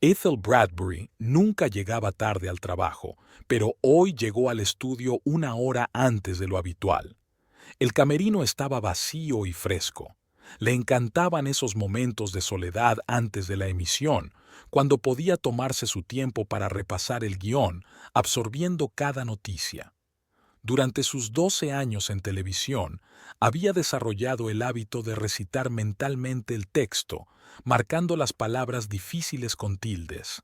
Ethel Bradbury nunca llegaba tarde al trabajo, pero hoy llegó al estudio una hora antes de lo habitual. El camerino estaba vacío y fresco. Le encantaban esos momentos de soledad antes de la emisión, cuando podía tomarse su tiempo para repasar el guión, absorbiendo cada noticia. Durante sus 12 años en televisión, había desarrollado el hábito de recitar mentalmente el texto, marcando las palabras difíciles con tildes.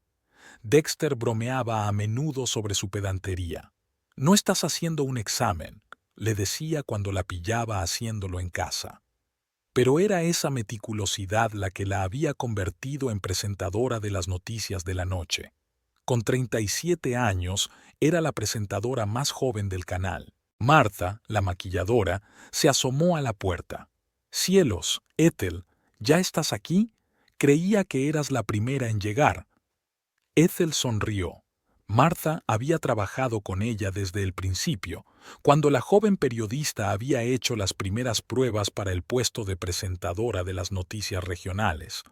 Dexter bromeaba a menudo sobre su pedantería. «No estás haciendo un examen», le decía cuando la pillaba haciéndolo en casa. Pero era esa meticulosidad la que la había convertido en presentadora de las noticias de la noche. Con 37 años, era la presentadora más joven del canal. Martha, la maquilladora, se asomó a la puerta. «Cielos, Ethel, ¿ya estás aquí? Creía que eras la primera en llegar». Ethel sonrió. Martha había trabajado con ella desde el principio, cuando la joven periodista había hecho las primeras pruebas para el puesto de presentadora de las noticias regionales.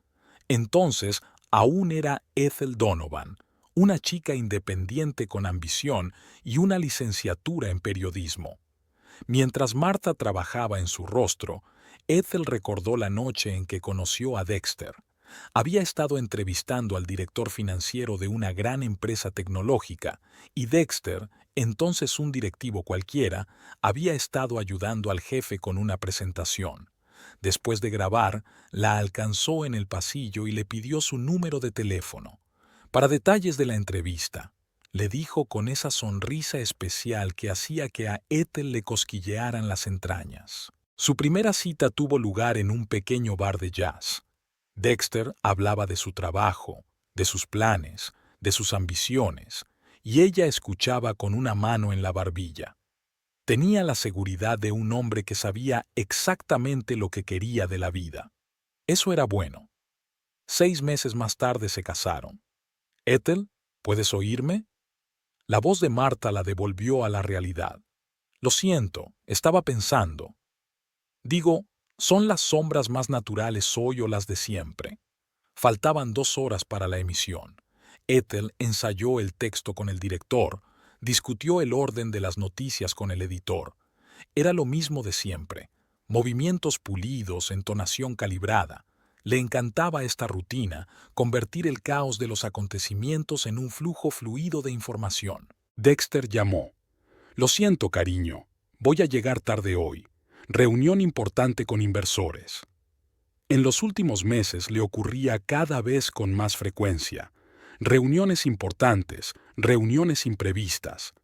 Entonces, aún era Ethel Donovan, una chica independiente con ambición y una licenciatura en periodismo. Mientras Martha trabajaba en su rostro, Ethel recordó la noche en que conoció a Dexter. Había estado entrevistando al director financiero de una gran empresa tecnológica y Dexter, entonces un directivo cualquiera, había estado ayudando al jefe con una presentación. Después de grabar, la alcanzó en el pasillo y le pidió su número de teléfono. Para detalles de la entrevista, le dijo con esa sonrisa especial que hacía que a Ethel le cosquillearan las entrañas. Su primera cita tuvo lugar en un pequeño bar de jazz. Dexter hablaba de su trabajo, de sus planes, de sus ambiciones, y ella escuchaba con una mano en la barbilla. Tenía la seguridad de un hombre que sabía exactamente lo que quería de la vida. Eso era bueno. 6 meses más tarde se casaron. «Ethel, ¿puedes oírme?». La voz de Martha la devolvió a la realidad. «Lo siento, estaba pensando. Digo, ¿son las sombras más naturales hoy o las de siempre?». Faltaban 2 horas para la emisión. Ethel ensayó el texto con el director, discutió el orden de las noticias con el editor. Era lo mismo de siempre. Movimientos pulidos, entonación calibrada. Le encantaba esta rutina, convertir el caos de los acontecimientos en un flujo fluido de información. Dexter llamó. «Lo siento, cariño. Voy a llegar tarde hoy. Reunión importante con inversores». En los últimos meses le ocurría cada vez con más frecuencia. Reuniones importantes, reuniones imprevistas.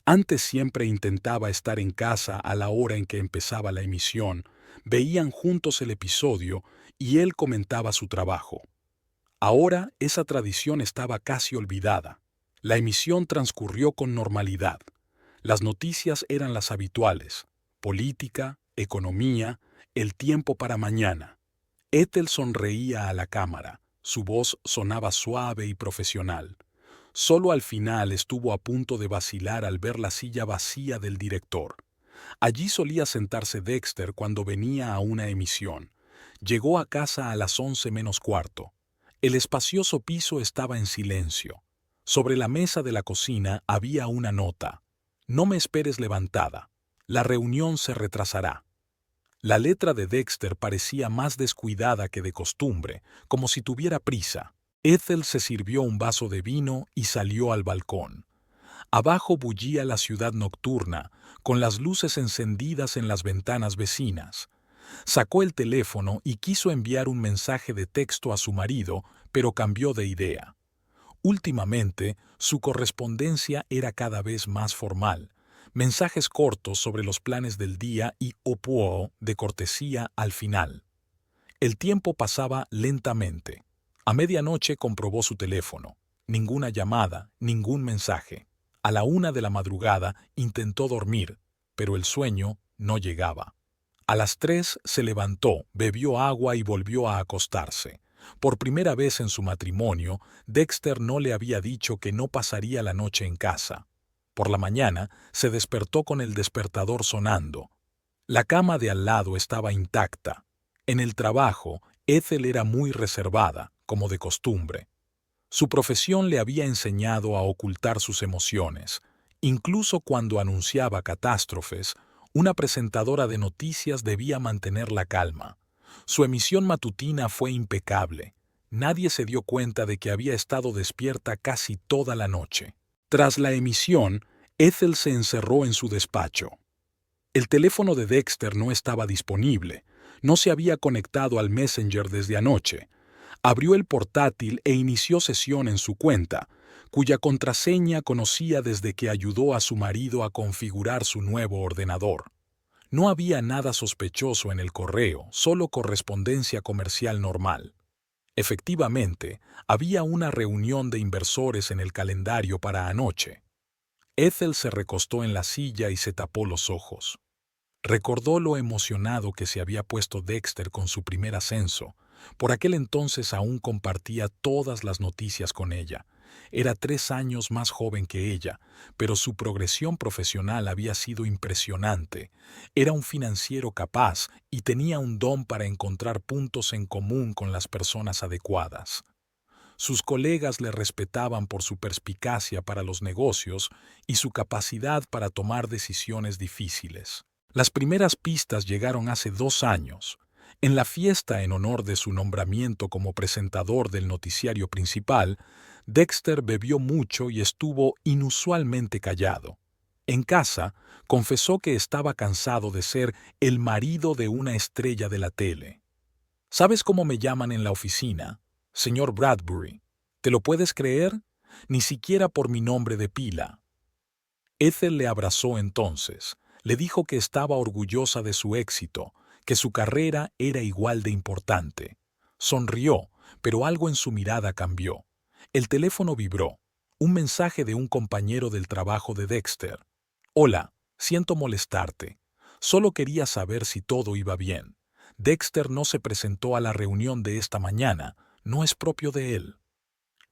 Antes siempre intentaba estar en casa a la hora en que empezaba la emisión, veían juntos el episodio y él comentaba su trabajo. Ahora esa tradición estaba casi olvidada. La emisión transcurrió con normalidad. Las noticias eran las habituales: política, economía, el tiempo para mañana. Ethel sonreía a la cámara, su voz sonaba suave y profesional. Solo al final estuvo a punto de vacilar al ver la silla vacía del director. Allí solía sentarse Dexter cuando venía a una emisión. Llegó a casa a las 11 menos cuarto. El espacioso piso estaba en silencio. Sobre la mesa de la cocina había una nota: «No me esperes levantada. La reunión se retrasará». La letra de Dexter parecía más descuidada que de costumbre, como si tuviera prisa. Ethel se sirvió un vaso de vino y salió al balcón. Abajo bullía la ciudad nocturna, con las luces encendidas en las ventanas vecinas. Sacó el teléfono y quiso enviar un mensaje de texto a su marido, pero cambió de idea. Últimamente, su correspondencia era cada vez más formal. Mensajes cortos sobre los planes del día y opuo de cortesía al final. El tiempo pasaba lentamente. A medianoche comprobó su teléfono. Ninguna llamada, ningún mensaje. A la 1 de la madrugada intentó dormir, pero el sueño no llegaba. A las 3 se levantó, bebió agua y volvió a acostarse. Por primera vez en su matrimonio, Dexter no le había dicho que no pasaría la noche en casa. Por la mañana se despertó con el despertador sonando. La cama de al lado estaba intacta. En el trabajo, Ethel era muy reservada, como de costumbre. Su profesión le había enseñado a ocultar sus emociones. Incluso cuando anunciaba catástrofes, una presentadora de noticias debía mantener la calma. Su emisión matutina fue impecable. Nadie se dio cuenta de que había estado despierta casi toda la noche. Tras la emisión, Ethel se encerró en su despacho. El teléfono de Dexter no estaba disponible. No se había conectado al Messenger desde anoche. Abrió el portátil e inició sesión en su cuenta, cuya contraseña conocía desde que ayudó a su marido a configurar su nuevo ordenador. No había nada sospechoso en el correo, solo correspondencia comercial normal. Efectivamente, había una reunión de inversores en el calendario para anoche. Ethel se recostó en la silla y se tapó los ojos. Recordó lo emocionado que se había puesto Dexter con su primer ascenso. Por aquel entonces aún compartía todas las noticias con ella. Era 3 años más joven que ella, pero su progresión profesional había sido impresionante. Era un financiero capaz y tenía un don para encontrar puntos en común con las personas adecuadas. Sus colegas le respetaban por su perspicacia para los negocios y su capacidad para tomar decisiones difíciles. Las primeras pistas llegaron hace 2 años. En la fiesta en honor de su nombramiento como presentador del noticiario principal, Dexter bebió mucho y estuvo inusualmente callado. En casa, confesó que estaba cansado de ser el marido de una estrella de la tele. ¿Sabes cómo me llaman en la oficina? Señor Bradbury. ¿Te lo puedes creer? Ni siquiera por mi nombre de pila. Ethel le abrazó entonces. Le dijo que estaba orgullosa de su éxito, que su carrera era igual de importante. Sonrió, pero algo en su mirada cambió. El teléfono vibró. Un mensaje de un compañero del trabajo de Dexter. Hola, siento molestarte. Solo quería saber si todo iba bien. Dexter no se presentó a la reunión de esta mañana. No es propio de él.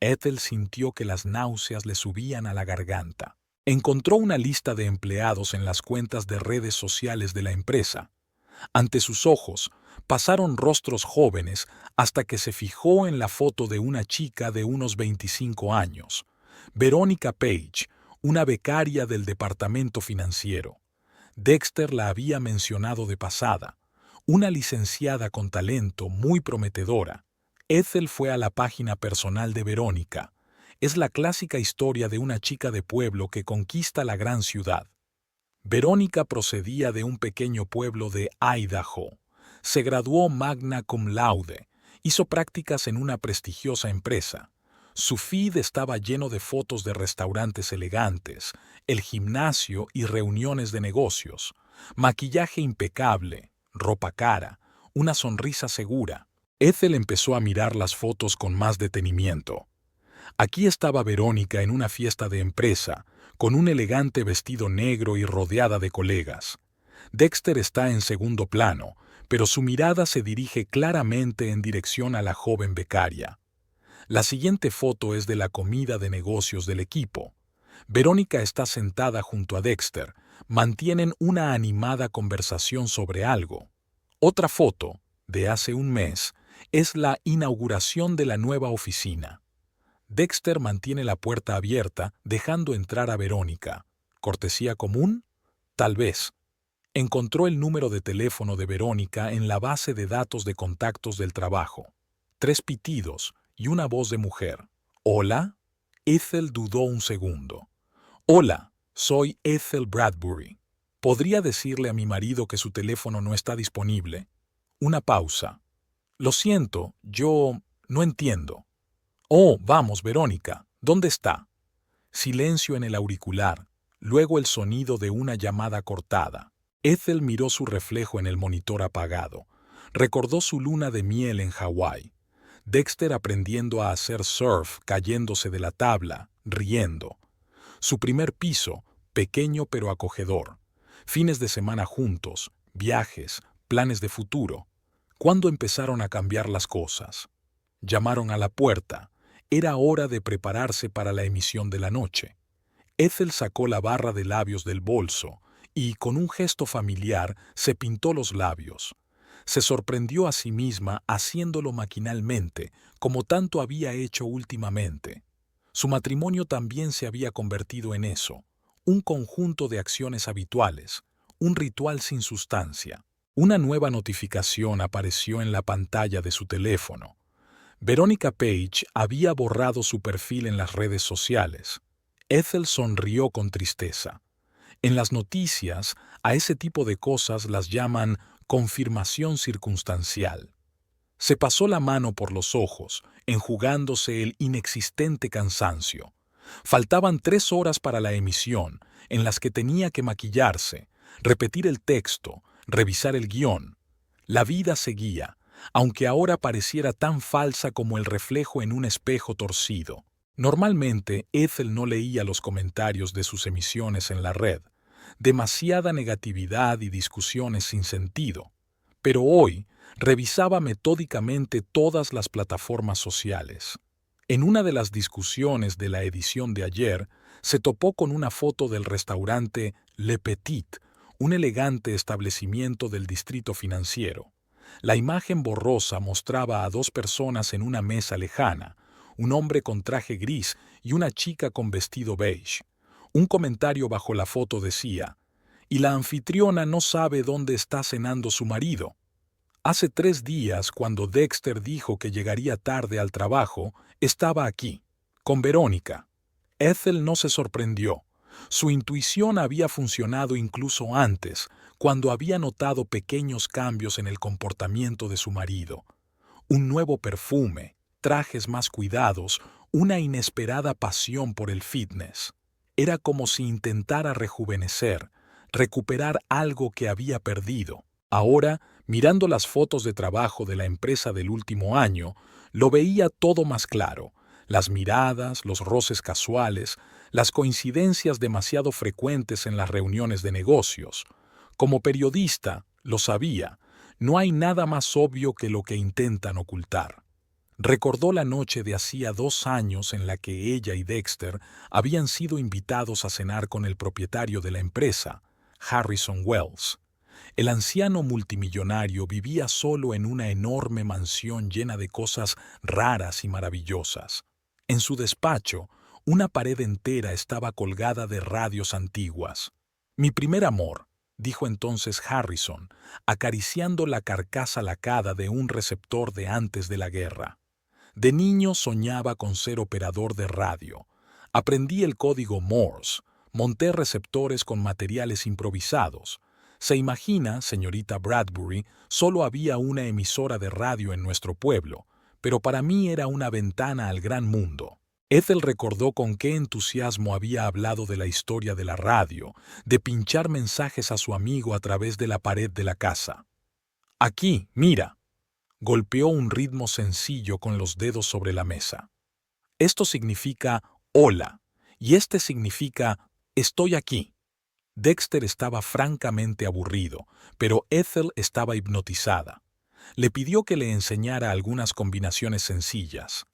Ethel sintió que las náuseas le subían a la garganta. Encontró una lista de empleados en las cuentas de redes sociales de la empresa. Ante sus ojos pasaron rostros jóvenes hasta que se fijó en la foto de una chica de unos 25 años, Verónica Page, una becaria del departamento financiero. Dexter la había mencionado de pasada, una licenciada con talento muy prometedora. Ethel fue a la página personal de Verónica. Es la clásica historia de una chica de pueblo que conquista la gran ciudad. Verónica procedía de un pequeño pueblo de Idaho. Se graduó magna cum laude. Hizo prácticas en una prestigiosa empresa. Su feed estaba lleno de fotos de restaurantes elegantes, el gimnasio y reuniones de negocios, maquillaje impecable, ropa cara, una sonrisa segura. Ethel empezó a mirar las fotos con más detenimiento. Aquí estaba Verónica en una fiesta de empresa, con un elegante vestido negro y rodeada de colegas. Dexter está en segundo plano, pero su mirada se dirige claramente en dirección a la joven becaria. La siguiente foto es de la comida de negocios del equipo. Verónica está sentada junto a Dexter. Mantienen una animada conversación sobre algo. Otra foto, de hace un mes, es la inauguración de la nueva oficina. Dexter mantiene la puerta abierta, dejando entrar a Verónica. ¿Cortesía común? Tal vez. Encontró el número de teléfono de Verónica en la base de datos de contactos del trabajo. 3 pitidos y una voz de mujer. ¿Hola? Ethel dudó un segundo. Hola, soy Ethel Bradbury. ¿Podría decirle a mi marido que su teléfono no está disponible? Una pausa. Lo siento, yo no entiendo. Oh, vamos, Verónica, ¿dónde está? Silencio en el auricular, luego el sonido de una llamada cortada. Ethel miró su reflejo en el monitor apagado. Recordó su luna de miel en Hawái. Dexter aprendiendo a hacer surf, cayéndose de la tabla, riendo. Su primer piso, pequeño pero acogedor. Fines de semana juntos, viajes, planes de futuro. ¿Cuándo empezaron a cambiar las cosas? Llamaron a la puerta. Era hora de prepararse para la emisión de la noche. Ethel sacó la barra de labios del bolso y, con un gesto familiar, se pintó los labios. Se sorprendió a sí misma haciéndolo maquinalmente, como tanto había hecho últimamente. Su matrimonio también se había convertido en eso, un conjunto de acciones habituales, un ritual sin sustancia. Una nueva notificación apareció en la pantalla de su teléfono. Veronica Page había borrado su perfil en las redes sociales. Ethel sonrió con tristeza. En las noticias, a ese tipo de cosas las llaman confirmación circunstancial. Se pasó la mano por los ojos, enjugándose el inexistente cansancio. Faltaban 3 horas para la emisión, en las que tenía que maquillarse, repetir el texto, revisar el guión. La vida seguía, aunque ahora pareciera tan falsa como el reflejo en un espejo torcido. Normalmente, Ethel no leía los comentarios de sus emisiones en la red. Demasiada negatividad y discusiones sin sentido. Pero hoy, revisaba metódicamente todas las plataformas sociales. En una de las discusiones de la edición de ayer, se topó con una foto del restaurante Le Petit, un elegante establecimiento del distrito financiero. La imagen borrosa mostraba a 2 personas en una mesa lejana, un hombre con traje gris y una chica con vestido beige. Un comentario bajo la foto decía: «Y la anfitriona no sabe dónde está cenando su marido». Hace 3 días, cuando Dexter dijo que llegaría tarde al trabajo, estaba aquí, con Verónica. Ethel no se sorprendió. Su intuición había funcionado incluso antes, cuando había notado pequeños cambios en el comportamiento de su marido. Un nuevo perfume, trajes más cuidados, una inesperada pasión por el fitness. Era como si intentara rejuvenecer, recuperar algo que había perdido. Ahora, mirando las fotos de trabajo de la empresa del último año, lo veía todo más claro. Las miradas, los roces casuales, las coincidencias demasiado frecuentes en las reuniones de negocios. Como periodista, lo sabía, no hay nada más obvio que lo que intentan ocultar. Recordó la noche de hacía 2 años en la que ella y Dexter habían sido invitados a cenar con el propietario de la empresa, Harrison Wells. El anciano multimillonario vivía solo en una enorme mansión llena de cosas raras y maravillosas. En su despacho, una pared entera estaba colgada de radios antiguas. «Mi primer amor», dijo entonces Harrison, acariciando la carcasa lacada de un receptor de antes de la guerra. «De niño soñaba con ser operador de radio. Aprendí el código Morse, monté receptores con materiales improvisados. Se imagina, señorita Bradbury, solo había una emisora de radio en nuestro pueblo, pero para mí era una ventana al gran mundo». Ethel recordó con qué entusiasmo había hablado de la historia de la radio, de pinchar mensajes a su amigo a través de la pared de la casa. «Aquí, mira». Golpeó un ritmo sencillo con los dedos sobre la mesa. «Esto significa hola, y este significa estoy aquí». Dexter estaba francamente aburrido, pero Ethel estaba hipnotizada. Le pidió que le enseñara algunas combinaciones sencillas.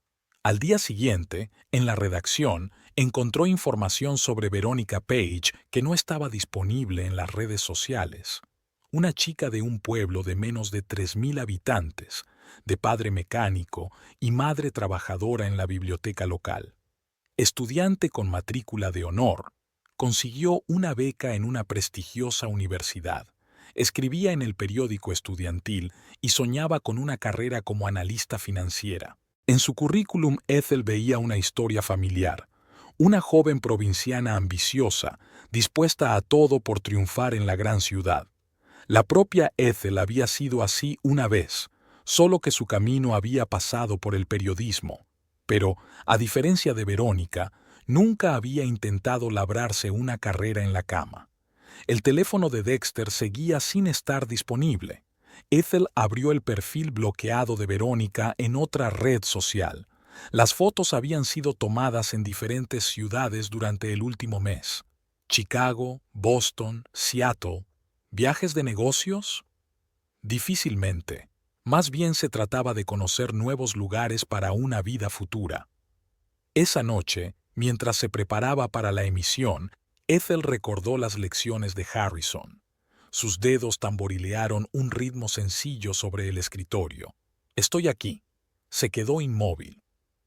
Al día siguiente, en la redacción, encontró información sobre Veronica Page que no estaba disponible en las redes sociales. Una chica de un pueblo de menos de 3.000 habitantes, de padre mecánico y madre trabajadora en la biblioteca local. Estudiante con matrícula de honor, consiguió una beca en una prestigiosa universidad. Escribía en el periódico estudiantil y soñaba con una carrera como analista financiera. En su currículum, Ethel veía una historia familiar. Una joven provinciana ambiciosa, dispuesta a todo por triunfar en la gran ciudad. La propia Ethel había sido así una vez, solo que su camino había pasado por el periodismo. Pero, a diferencia de Verónica, nunca había intentado labrarse una carrera en la cama. El teléfono de Dexter seguía sin estar disponible. Ethel abrió el perfil bloqueado de Verónica en otra red social. Las fotos habían sido tomadas en diferentes ciudades durante el último mes. Chicago, Boston, Seattle. ¿Viajes de negocios? Difícilmente. Más bien se trataba de conocer nuevos lugares para una vida futura. Esa noche, mientras se preparaba para la emisión, Ethel recordó las lecciones de Harrison. Sus dedos tamborilearon un ritmo sencillo sobre el escritorio. Estoy aquí. Se quedó inmóvil.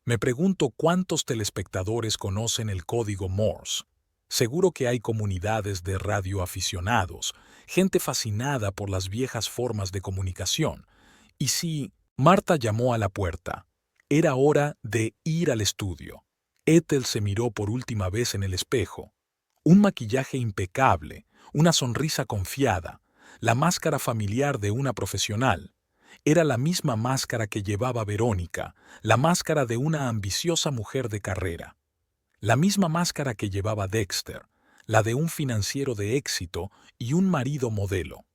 Me pregunto cuántos telespectadores conocen el código Morse. Seguro que hay comunidades de radioaficionados, gente fascinada por las viejas formas de comunicación. Y si Marta llamó a la puerta, era hora de ir al estudio. Ethel se miró por última vez en el espejo. Un maquillaje impecable, una sonrisa confiada, la máscara familiar de una profesional. Era la misma máscara que llevaba Verónica, la máscara de una ambiciosa mujer de carrera. La misma máscara que llevaba Dexter, la de un financiero de éxito y un marido modelo.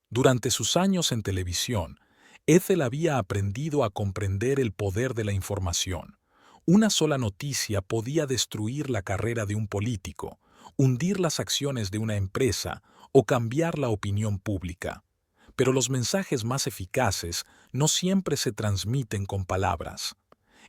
Durante sus años en televisión, Ethel había aprendido a comprender el poder de la información. Una sola noticia podía destruir la carrera de un político, hundir las acciones de una empresa o cambiar la opinión pública. Pero los mensajes más eficaces no siempre se transmiten con palabras.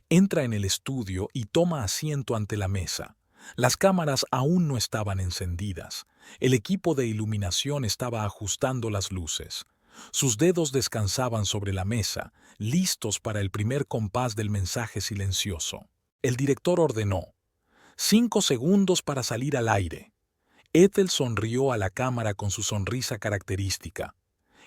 Entra en el estudio y toma asiento ante la mesa. Las cámaras aún no estaban encendidas. El equipo de iluminación estaba ajustando las luces. Sus dedos descansaban sobre la mesa, listos para el primer compás del mensaje silencioso. El director ordenó: 5 segundos para salir al aire. Ethel sonrió a la cámara con su sonrisa característica.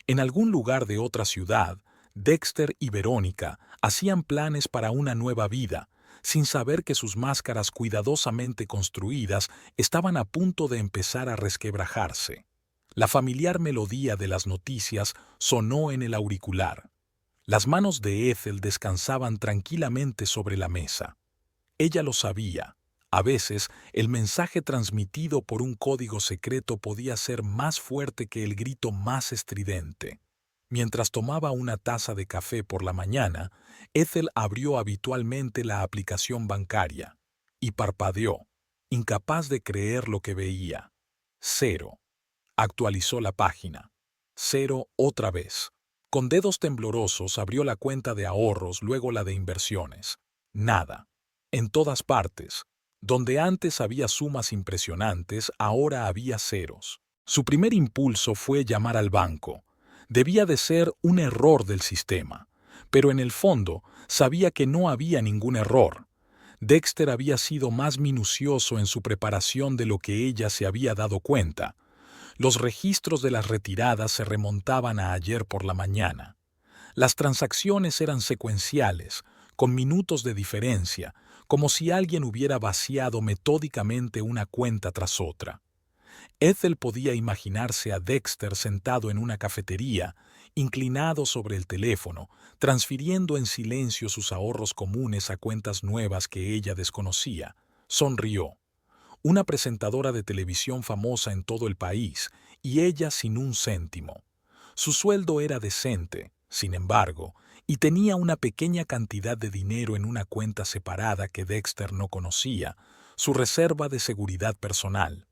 En algún lugar de otra ciudad, Dexter y Verónica hacían planes para una nueva vida, sin saber que sus máscaras cuidadosamente construidas estaban a punto de empezar a resquebrajarse. La familiar melodía de las noticias sonó en el auricular. Las manos de Ethel descansaban tranquilamente sobre la mesa. Ella lo sabía. A veces, el mensaje transmitido por un código secreto podía ser más fuerte que el grito más estridente. Mientras tomaba una taza de café por la mañana, Ethel abrió habitualmente la aplicación bancaria y parpadeó, incapaz de creer lo que veía. 0. Actualizó la página. 0 otra vez. Con dedos temblorosos abrió la cuenta de ahorros, luego la de inversiones. Nada. En todas partes. Donde antes había sumas impresionantes, ahora había ceros. Su primer impulso fue llamar al banco. Debía de ser un error del sistema, pero en el fondo sabía que no había ningún error. Dexter había sido más minucioso en su preparación de lo que ella se había dado cuenta. Los registros de las retiradas se remontaban a ayer por la mañana. Las transacciones eran secuenciales, con minutos de diferencia, como si alguien hubiera vaciado metódicamente una cuenta tras otra. Ethel podía imaginarse a Dexter sentado en una cafetería, inclinado sobre el teléfono, transfiriendo en silencio sus ahorros comunes a cuentas nuevas que ella desconocía. Sonrió. Una presentadora de televisión famosa en todo el país, y ella sin un céntimo. Su sueldo era decente, sin embargo, y tenía una pequeña cantidad de dinero en una cuenta separada que Dexter no conocía, su reserva de seguridad personal.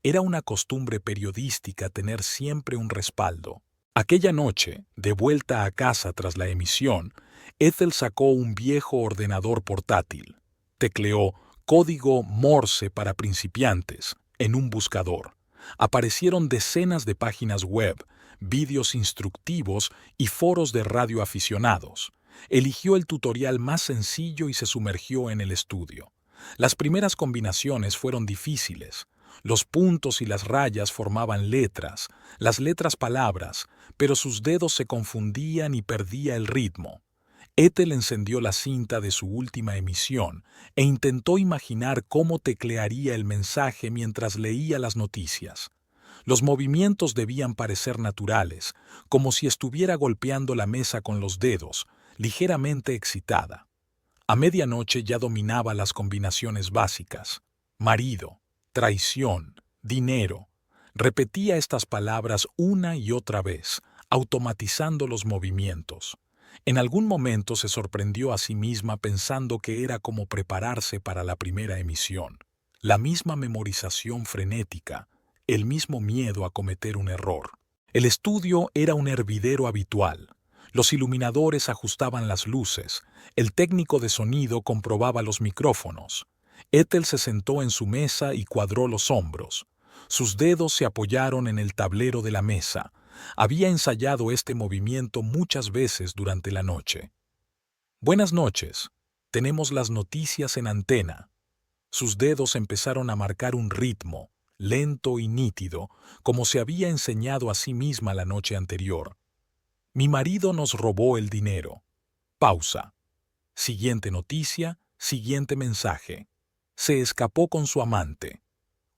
Era una costumbre periodística tener siempre un respaldo. Aquella noche, de vuelta a casa tras la emisión, Ethel sacó un viejo ordenador portátil. Tecleó código Morse para principiantes en un buscador. Aparecieron decenas de páginas web, vídeos instructivos y foros de radioaficionados. Eligió el tutorial más sencillo y se sumergió en el estudio. Las primeras combinaciones fueron difíciles. Los puntos y las rayas formaban letras, las letras palabras, pero sus dedos se confundían y perdía el ritmo. Ethel encendió la cinta de su última emisión e intentó imaginar cómo teclearía el mensaje mientras leía las noticias. Los movimientos debían parecer naturales, como si estuviera golpeando la mesa con los dedos, ligeramente excitada. A medianoche ya dominaba las combinaciones básicas: marido, traición, dinero. Repetía estas palabras una y otra vez, automatizando los movimientos. En algún momento se sorprendió a sí misma pensando que era como prepararse para la primera emisión. La misma memorización frenética, el mismo miedo a cometer un error. El estudio era un hervidero habitual. Los iluminadores ajustaban las luces, el técnico de sonido comprobaba los micrófonos. Ethel se sentó en su mesa y cuadró los hombros. Sus dedos se apoyaron en el tablero de la mesa. Había ensayado este movimiento muchas veces durante la noche. Buenas noches. Tenemos las noticias en antena. Sus dedos empezaron a marcar un ritmo, lento y nítido, como se había enseñado a sí misma la noche anterior. Mi marido nos robó el dinero. Pausa. Siguiente noticia, siguiente mensaje. Se escapó con su amante.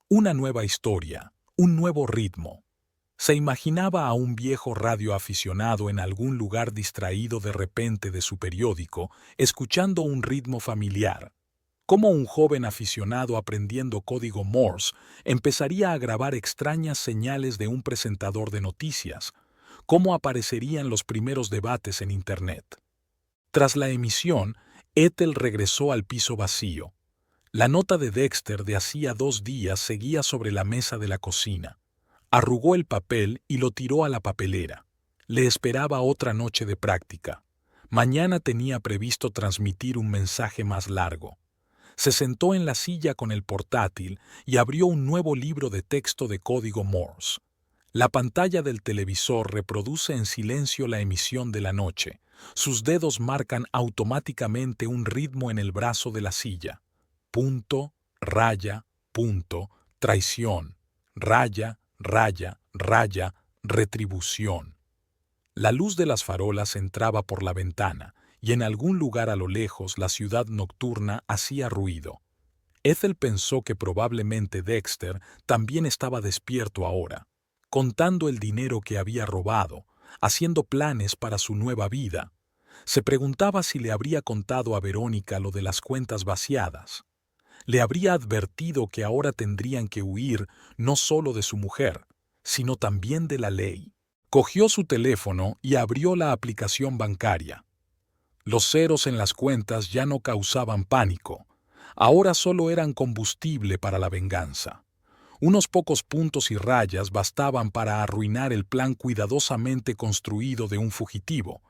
Una nueva historia, un nuevo ritmo. Se imaginaba a un viejo radioaficionado en algún lugar distraído de repente de su periódico, escuchando un ritmo familiar. Cómo un joven aficionado aprendiendo código Morse empezaría a grabar extrañas señales de un presentador de noticias. Cómo aparecerían los primeros debates en Internet. Tras la emisión, Ethel regresó al piso vacío. La nota de Dexter de hacía 2 días seguía sobre la mesa de la cocina. Arrugó el papel y lo tiró a la papelera. Le esperaba otra noche de práctica. Mañana tenía previsto transmitir un mensaje más largo. Se sentó en la silla con el portátil y abrió un nuevo libro de texto de código Morse. La pantalla del televisor reproduce en silencio la emisión de la noche. Sus dedos marcan automáticamente un ritmo en el brazo de la silla. Punto, raya, punto, traición, raya, raya, raya, retribución. La luz de las farolas entraba por la ventana, y en algún lugar a lo lejos la ciudad nocturna hacía ruido. Ethel pensó que probablemente Dexter también estaba despierto ahora, contando el dinero que había robado, haciendo planes para su nueva vida. Se preguntaba si le habría contado a Verónica lo de las cuentas vaciadas. Le habría advertido que ahora tendrían que huir no solo de su mujer, sino también de la ley. Cogió su teléfono y abrió la aplicación bancaria. Los ceros en las cuentas ya no causaban pánico. Ahora solo eran combustible para la venganza. Unos pocos puntos y rayas bastaban para arruinar el plan cuidadosamente construido de un fugitivo.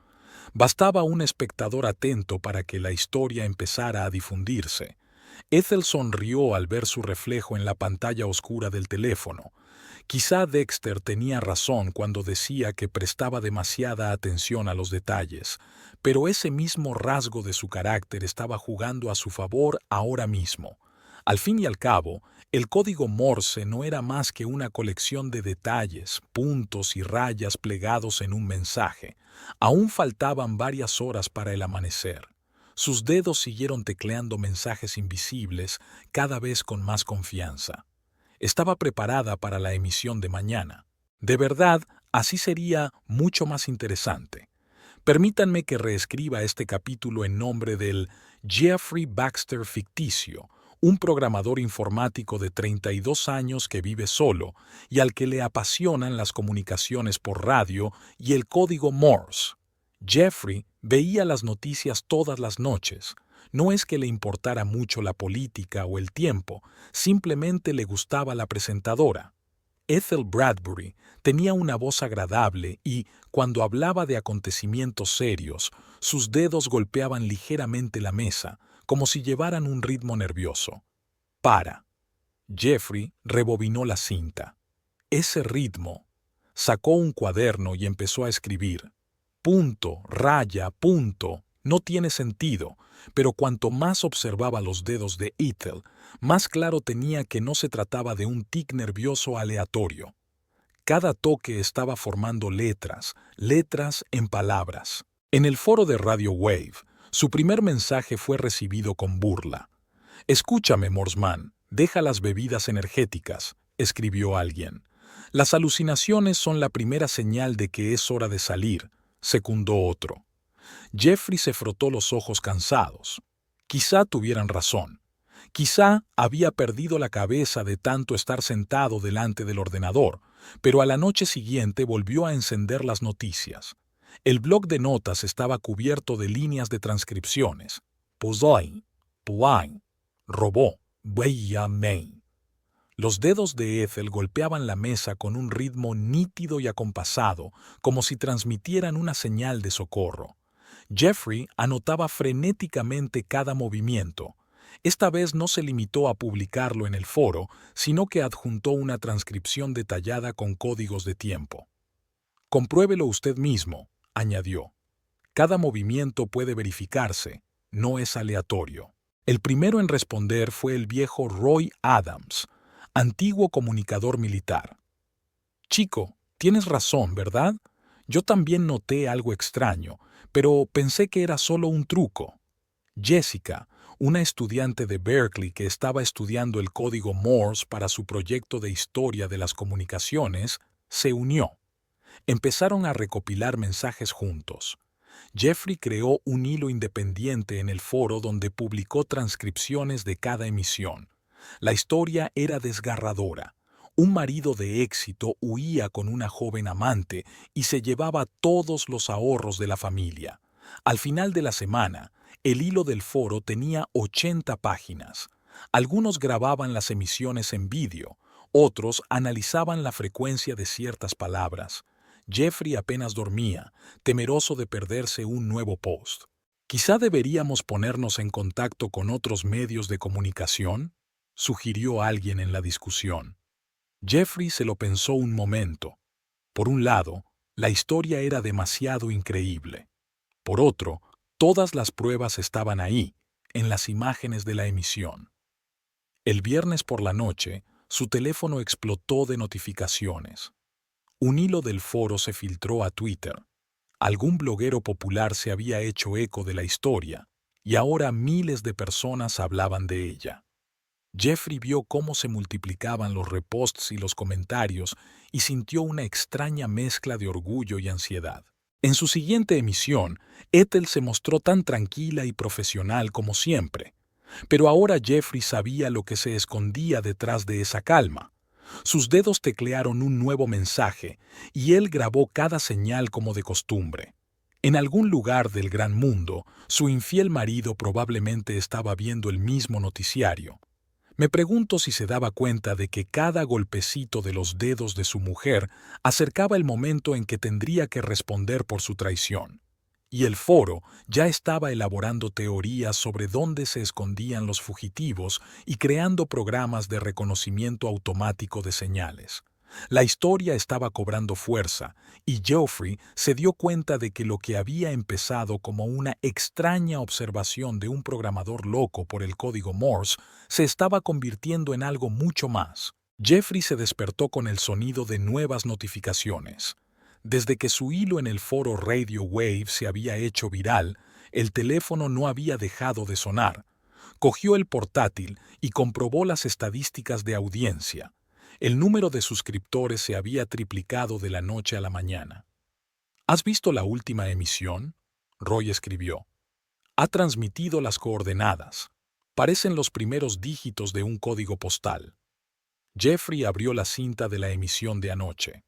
Bastaba un espectador atento para que la historia empezara a difundirse. Ethel sonrió al ver su reflejo en la pantalla oscura del teléfono. Quizá Dexter tenía razón cuando decía que prestaba demasiada atención a los detalles, pero ese mismo rasgo de su carácter estaba jugando a su favor ahora mismo. Al fin y al cabo, el código Morse no era más que una colección de detalles, puntos y rayas plegados en un mensaje. Aún faltaban varias horas para el amanecer. Sus dedos siguieron tecleando mensajes invisibles, cada vez con más confianza. Estaba preparada para la emisión de mañana. De verdad, así sería mucho más interesante. Permítanme que reescriba este capítulo en nombre del Jeffrey Baxter ficticio, un programador informático de 32 años que vive solo y al que le apasionan las comunicaciones por radio y el código Morse. Jeffrey veía las noticias todas las noches. No es que le importara mucho la política o el tiempo, simplemente le gustaba la presentadora. Ethel Bradbury tenía una voz agradable y, cuando hablaba de acontecimientos serios, sus dedos golpeaban ligeramente la mesa, como si llevaran un ritmo nervioso. Para. Jeffrey rebobinó la cinta. Ese ritmo. Sacó un cuaderno y empezó a escribir. Punto, raya, punto. No tiene sentido, pero cuanto más observaba los dedos de Ethel, más claro tenía que no se trataba de un tic nervioso aleatorio. Cada toque estaba formando letras, letras en palabras. En el foro de Radio Wave, su primer mensaje fue recibido con burla. «Escúchame, Morsman, deja las bebidas energéticas», escribió alguien. «Las alucinaciones son la primera señal de que es hora de salir», secundó otro. Jeffrey se frotó los ojos cansados. Quizá tuvieran razón. Quizá había perdido la cabeza de tanto estar sentado delante del ordenador, pero a la noche siguiente volvió a encender las noticias. El bloc de notas estaba cubierto de líneas de transcripciones. Puzoin, Puain, robó, Weya Main. Los dedos de Ethel golpeaban la mesa con un ritmo nítido y acompasado, como si transmitieran una señal de socorro. Jeffrey anotaba frenéticamente cada movimiento. Esta vez no se limitó a publicarlo en el foro, sino que adjuntó una transcripción detallada con códigos de tiempo. Compruébelo usted mismo, añadió. Cada movimiento puede verificarse, no es aleatorio. El primero en responder fue el viejo Roy Adams, antiguo comunicador militar. Chico, tienes razón, ¿verdad? Yo también noté algo extraño, pero pensé que era solo un truco. Jessica, una estudiante de Berkeley que estaba estudiando el código Morse para su proyecto de historia de las comunicaciones, se unió. Empezaron a recopilar mensajes juntos. Jeffrey creó un hilo independiente en el foro donde publicó transcripciones de cada emisión. La historia era desgarradora. Un marido de éxito huía con una joven amante y se llevaba todos los ahorros de la familia. Al final de la semana, el hilo del foro tenía 80 páginas. Algunos grababan las emisiones en vídeo, otros analizaban la frecuencia de ciertas palabras. Jeffrey apenas dormía, temeroso de perderse un nuevo post. «Quizá deberíamos ponernos en contacto con otros medios de comunicación», sugirió alguien en la discusión. Jeffrey se lo pensó un momento. Por un lado, la historia era demasiado increíble. Por otro, todas las pruebas estaban ahí, en las imágenes de la emisión. El viernes por la noche, su teléfono explotó de notificaciones. Un hilo del foro se filtró a Twitter. Algún bloguero popular se había hecho eco de la historia, y ahora miles de personas hablaban de ella. Jeffrey vio cómo se multiplicaban los reposts y los comentarios y sintió una extraña mezcla de orgullo y ansiedad. En su siguiente emisión, Ethel se mostró tan tranquila y profesional como siempre, pero ahora Jeffrey sabía lo que se escondía detrás de esa calma. Sus dedos teclearon un nuevo mensaje y él grabó cada señal como de costumbre. En algún lugar del gran mundo, su infiel marido probablemente estaba viendo el mismo noticiario. Me pregunto si se daba cuenta de que cada golpecito de los dedos de su mujer acercaba el momento en que tendría que responder por su traición. Y el foro ya estaba elaborando teorías sobre dónde se escondían los fugitivos y creando programas de reconocimiento automático de señales. La historia estaba cobrando fuerza, y Geoffrey se dio cuenta de que lo que había empezado como una extraña observación de un programador loco por el código Morse se estaba convirtiendo en algo mucho más. Jeffrey se despertó con el sonido de nuevas notificaciones. Desde que su hilo en el foro Radio Wave se había hecho viral, el teléfono no había dejado de sonar. Cogió el portátil y comprobó las estadísticas de audiencia. El número de suscriptores se había triplicado de la noche a la mañana. ¿Has visto la última emisión?, Roy escribió. Ha transmitido las coordenadas. Parecen los primeros dígitos de un código postal. Jeffrey abrió la cinta de la emisión de anoche.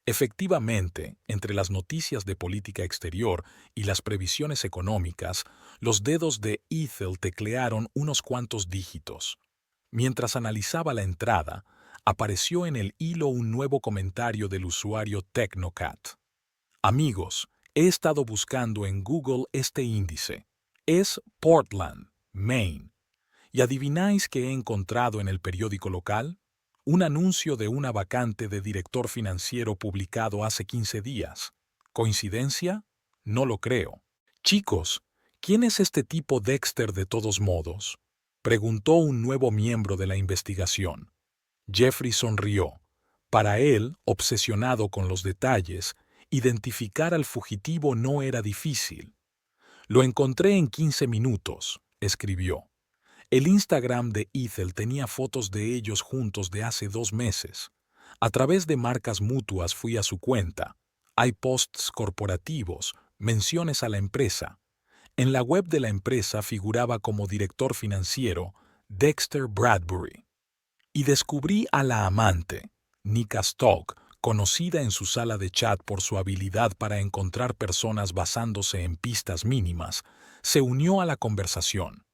Efectivamente, entre las noticias de política exterior y las previsiones económicas, los dedos de Ethel teclearon unos cuantos dígitos. Mientras analizaba la entrada, apareció en el hilo un nuevo comentario del usuario Technocat. Amigos, he estado buscando en Google este índice. Es Portland, Maine. ¿Y adivináis qué he encontrado en el periódico local? Un anuncio de una vacante de director financiero publicado hace 15 días. ¿Coincidencia? No lo creo. Chicos, ¿quién es este tipo Dexter de todos modos?, preguntó un nuevo miembro de la investigación. Jeffrey sonrió. Para él, obsesionado con los detalles, identificar al fugitivo no era difícil. Lo encontré en 15 minutos, escribió. El Instagram de Ethel tenía fotos de ellos juntos de hace 2 meses. A través de marcas mutuas fui a su cuenta. Hay posts corporativos, menciones a la empresa. En la web de la empresa figuraba como director financiero Dexter Bradbury. Y descubrí a la amante, Nika Stock, conocida en su sala de chat por su habilidad para encontrar personas basándose en pistas mínimas, se unió a la conversación.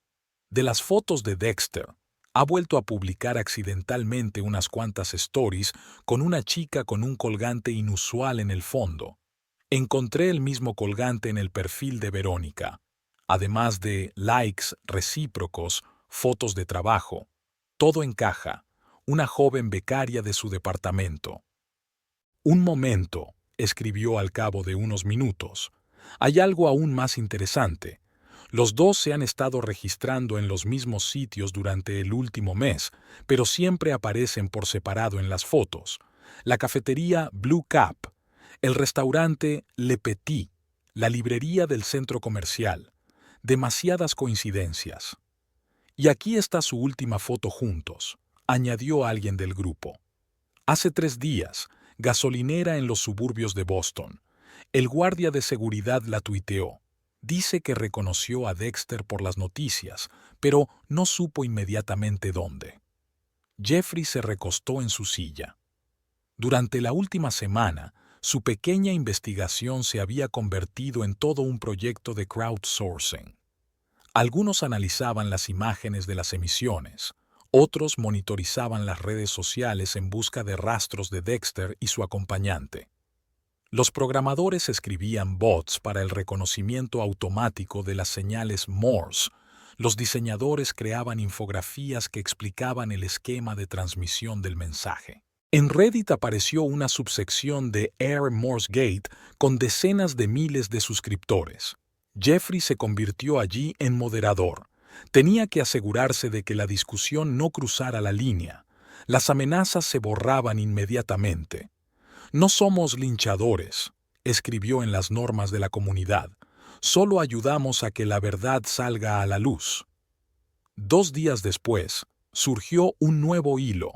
De las fotos de Dexter, ha vuelto a publicar accidentalmente unas cuantas stories con una chica con un colgante inusual en el fondo. Encontré el mismo colgante en el perfil de Verónica. Además de likes recíprocos, fotos de trabajo. Todo encaja. Una joven becaria de su departamento. Un momento, escribió al cabo de unos minutos. Hay algo aún más interesante. Los dos se han estado registrando en los mismos sitios durante el último mes, pero siempre aparecen por separado en las fotos. La cafetería Blue Cap, el restaurante Le Petit, la librería del centro comercial. Demasiadas coincidencias. Y aquí está su última foto juntos, añadió alguien del grupo. Hace 3 días, gasolinera en los suburbios de Boston. El guardia de seguridad la tuiteó. Dice que reconoció a Dexter por las noticias, pero no supo inmediatamente dónde. Jeffrey se recostó en su silla. Durante la última semana, su pequeña investigación se había convertido en todo un proyecto de crowdsourcing. Algunos analizaban las imágenes de las emisiones, otros monitorizaban las redes sociales en busca de rastros de Dexter y su acompañante. Los programadores escribían bots para el reconocimiento automático de las señales Morse. Los diseñadores creaban infografías que explicaban el esquema de transmisión del mensaje. En Reddit apareció una subsección de Air Morsegate con decenas de miles de suscriptores. Jeffrey se convirtió allí en moderador. Tenía que asegurarse de que la discusión no cruzara la línea. Las amenazas se borraban inmediatamente. No somos linchadores, escribió en las normas de la comunidad. Solo ayudamos a que la verdad salga a la luz. 2 días después, surgió un nuevo hilo.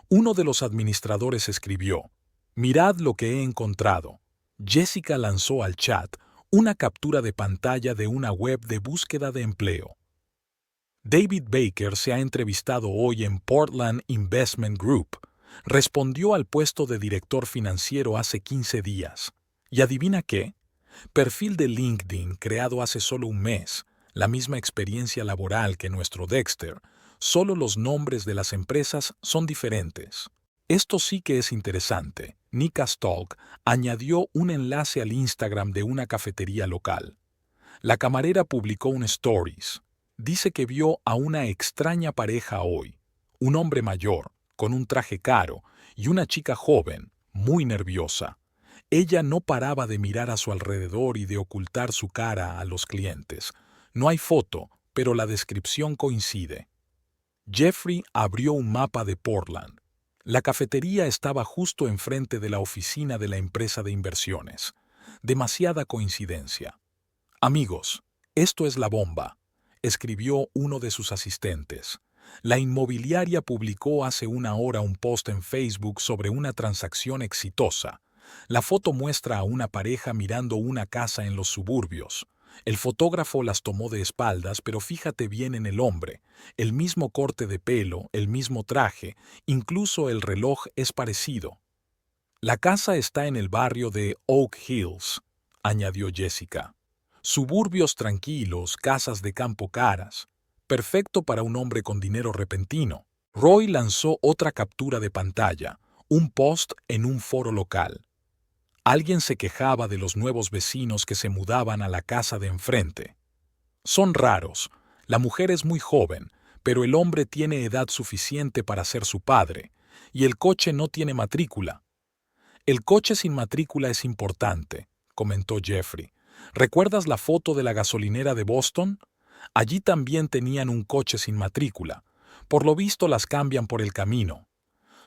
Uno de los administradores escribió: «Mirad lo que he encontrado». Jessica lanzó al chat una captura de pantalla de una web de búsqueda de empleo. David Baker se ha entrevistado hoy en Portland Investment Group. Respondió al puesto de director financiero hace 15 días. ¿Y adivina qué? Perfil de LinkedIn creado hace solo un mes. La misma experiencia laboral que nuestro Dexter. Solo los nombres de las empresas son diferentes. Esto sí que es interesante. Nika Stalk añadió un enlace al Instagram de una cafetería local. La camarera publicó un stories. Dice que vio a una extraña pareja hoy. Un hombre mayor, con un traje caro, y una chica joven, muy nerviosa. Ella no paraba de mirar a su alrededor y de ocultar su cara a los clientes. No hay foto, pero la descripción coincide. Jeffrey abrió un mapa de Portland. La cafetería estaba justo enfrente de la oficina de la empresa de inversiones. Demasiada coincidencia. «Amigos, esto es la bomba», escribió uno de sus asistentes. La inmobiliaria publicó hace una hora un post en Facebook sobre una transacción exitosa. La foto muestra a una pareja mirando una casa en los suburbios. El fotógrafo las tomó de espaldas, pero fíjate bien en el hombre. El mismo corte de pelo, el mismo traje, incluso el reloj es parecido. «La casa está en el barrio de Oak Hills», añadió Jessica. «Suburbios tranquilos, casas de campo caras. Perfecto para un hombre con dinero repentino». Roy lanzó otra captura de pantalla, un post en un foro local. Alguien se quejaba de los nuevos vecinos que se mudaban a la casa de enfrente. «Son raros. La mujer es muy joven, pero el hombre tiene edad suficiente para ser su padre, y el coche no tiene matrícula». «El coche sin matrícula es importante», comentó Jeffrey. «¿Recuerdas la foto de la gasolinera de Boston? Allí también tenían un coche sin matrícula. Por lo visto las cambian por el camino».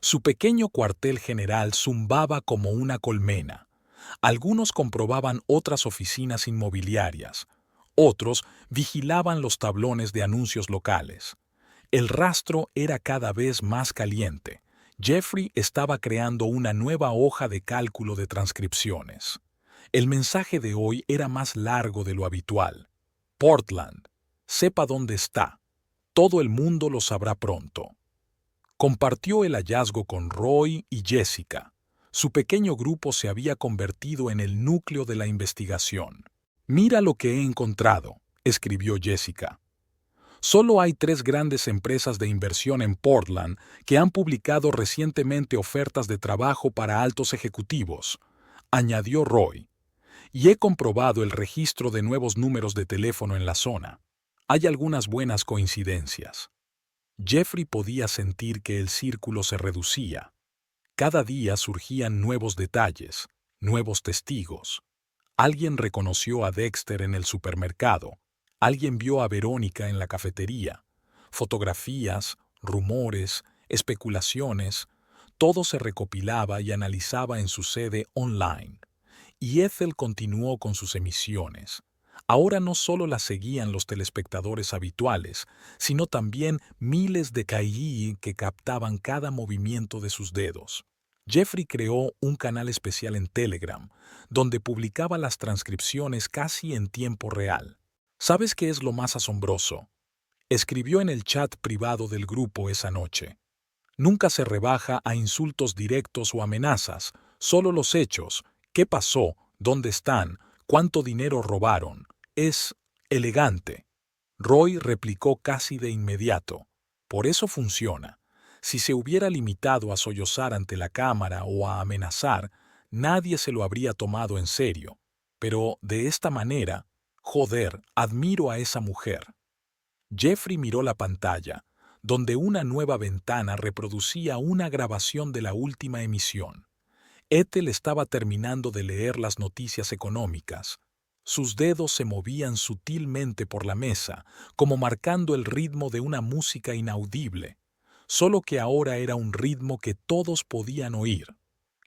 Su pequeño cuartel general zumbaba como una colmena. Algunos comprobaban otras oficinas inmobiliarias. Otros vigilaban los tablones de anuncios locales. El rastro era cada vez más caliente. Jeffrey estaba creando una nueva hoja de cálculo de transcripciones. El mensaje de hoy era más largo de lo habitual. «Portland, sepa dónde está. Todo el mundo lo sabrá pronto». Compartió el hallazgo con Roy y Jessica. Su pequeño grupo se había convertido en el núcleo de la investigación. «Mira lo que he encontrado», escribió Jessica. «Solo hay 3 grandes empresas de inversión en Portland que han publicado recientemente ofertas de trabajo para altos ejecutivos», añadió Roy. «Y he comprobado el registro de nuevos números de teléfono en la zona». Hay algunas buenas coincidencias. Jeffrey podía sentir que el círculo se reducía. Cada día surgían nuevos detalles, nuevos testigos. Alguien reconoció a Dexter en el supermercado. Alguien vio a Verónica en la cafetería. Fotografías, rumores, especulaciones, todo se recopilaba y analizaba en su sede online. Y Ethel continuó con sus emisiones. Ahora no solo las seguían los telespectadores habituales, sino también miles de KI que captaban cada movimiento de sus dedos. Jeffrey creó un canal especial en Telegram, donde publicaba las transcripciones casi en tiempo real. ¿Sabes qué es lo más asombroso? Escribió en el chat privado del grupo esa noche. Nunca se rebaja a insultos directos o amenazas, solo los hechos. ¿Qué pasó? ¿Dónde están? ¿Cuánto dinero robaron? Es elegante. Roy replicó casi de inmediato. Por eso funciona. Si se hubiera limitado a sollozar ante la cámara o a amenazar, nadie se lo habría tomado en serio. Pero de esta manera, joder, admiro a esa mujer. Jeffrey miró la pantalla, donde una nueva ventana reproducía una grabación de la última emisión. Ethel estaba terminando de leer las noticias económicas. Sus dedos se movían sutilmente por la mesa, como marcando el ritmo de una música inaudible, solo que ahora era un ritmo que todos podían oír.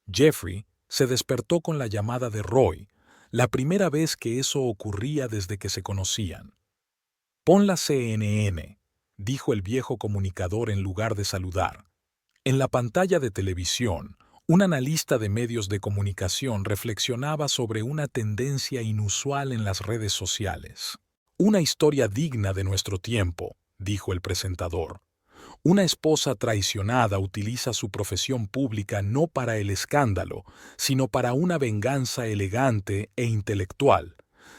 Jeffrey se despertó con la llamada de Roy, la primera vez que eso ocurría desde que se conocían. «Pon la CNN», dijo el viejo comunicador en lugar de saludar. En la pantalla de televisión, un analista de medios de comunicación reflexionaba sobre una tendencia inusual en las redes sociales. «Una historia digna de nuestro tiempo», dijo el presentador. «Una esposa traicionada utiliza su profesión pública no para el escándalo, sino para una venganza elegante e intelectual,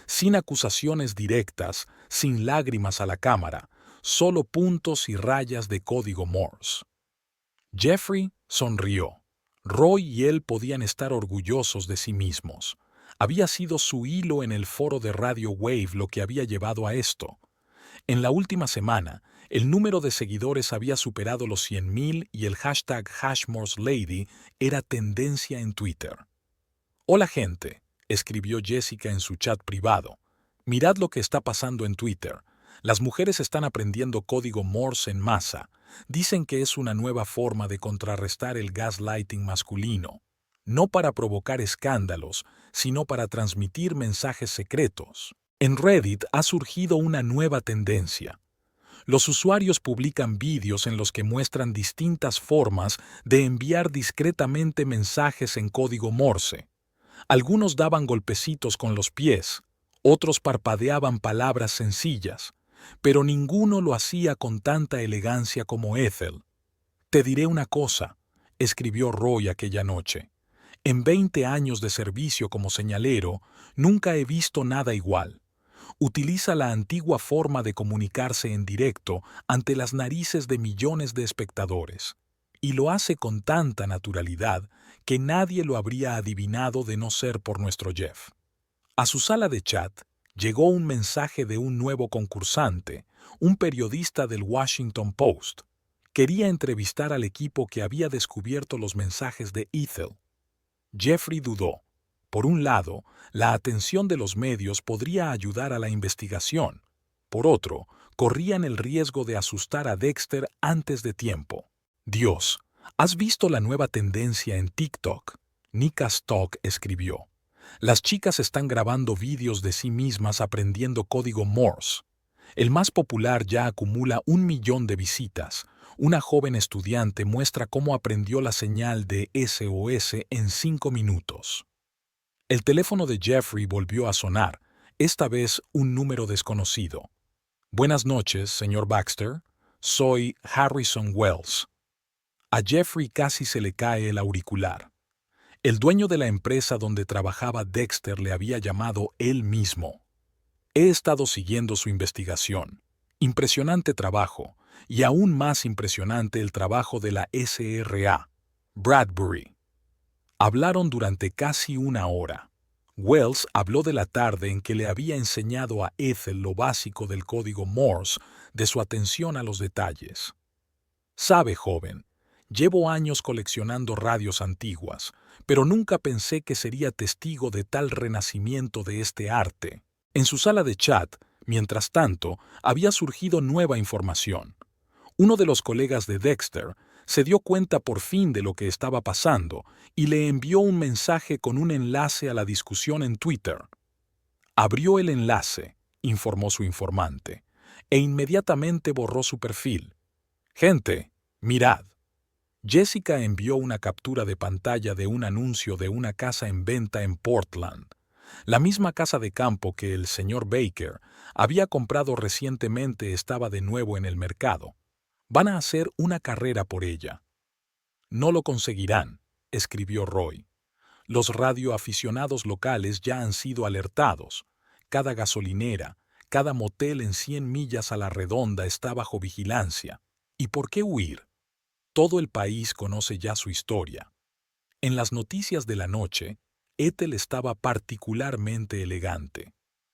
sin acusaciones directas, sin lágrimas a la cámara, solo puntos y rayas de código Morse». Jeffrey sonrió. Roy y él podían estar orgullosos de sí mismos. Había sido su hilo en el foro de Radio Wave lo que había llevado a esto. En la última semana, el número de seguidores había superado los 100,000 y el hashtag #HashMorseLady era tendencia en Twitter. «Hola gente», escribió Jessica en su chat privado. «Mirad lo que está pasando en Twitter. Las mujeres están aprendiendo código Morse en masa. Dicen que es una nueva forma de contrarrestar el gaslighting masculino. No para provocar escándalos, sino para transmitir mensajes secretos». En Reddit ha surgido una nueva tendencia. Los usuarios publican vídeos en los que muestran distintas formas de enviar discretamente mensajes en código Morse. Algunos daban golpecitos con los pies, otros parpadeaban palabras sencillas, pero ninguno lo hacía con tanta elegancia como Ethel. «Te diré una cosa», escribió Roy aquella noche. «En 20 años de servicio como señalero, nunca he visto nada igual. Utiliza la antigua forma de comunicarse en directo ante las narices de millones de espectadores. Y lo hace con tanta naturalidad que nadie lo habría adivinado de no ser por nuestro Jeff». A su sala de chat llegó un mensaje de un nuevo concursante, un periodista del Washington Post. Quería entrevistar al equipo que había descubierto los mensajes de Ethel. Jeffrey dudó. Por un lado, la atención de los medios podría ayudar a la investigación. Por otro, corrían el riesgo de asustar a Dexter antes de tiempo. «Dios, ¿has visto la nueva tendencia en TikTok?», Nika Stock escribió. «Las chicas están grabando vídeos de sí mismas aprendiendo código Morse. El más popular ya acumula 1 millón de visitas. Una joven estudiante muestra cómo aprendió la señal de SOS en 5 minutos». El teléfono de Jeffrey volvió a sonar, esta vez un número desconocido. «Buenas noches, señor Baxter. Soy Harrison Wells». A Jeffrey casi se le cae el auricular. El dueño de la empresa donde trabajaba Dexter le había llamado él mismo. «He estado siguiendo su investigación. Impresionante trabajo, y aún más impresionante el trabajo de la SRA, Bradbury». Hablaron durante casi 1 hora. Wells habló de la tarde en que le había enseñado a Ethel lo básico del código Morse, de su atención a los detalles. Sabe, joven, llevo años coleccionando radios antiguas, pero nunca pensé que sería testigo de tal renacimiento de este arte. En su sala de chat, mientras tanto, había surgido nueva información. Uno de los colegas de Dexter se dio cuenta por fin de lo que estaba pasando y le envió un mensaje con un enlace a la discusión en Twitter. Abrió el enlace, informó su informante, e inmediatamente borró su perfil. Gente, mirad. Jessica envió una captura de pantalla de un anuncio de una casa en venta en Portland, la misma casa de campo que el señor Baker había comprado recientemente estaba de nuevo en el mercado. Van a hacer una carrera por ella. No lo conseguirán, escribió Roy. Los radioaficionados locales ya han sido alertados. Cada gasolinera, cada motel en 100 millas a la redonda está bajo vigilancia. ¿Y por qué huir? Todo el país conoce ya su historia. En las noticias de la noche, Ethel estaba particularmente elegante.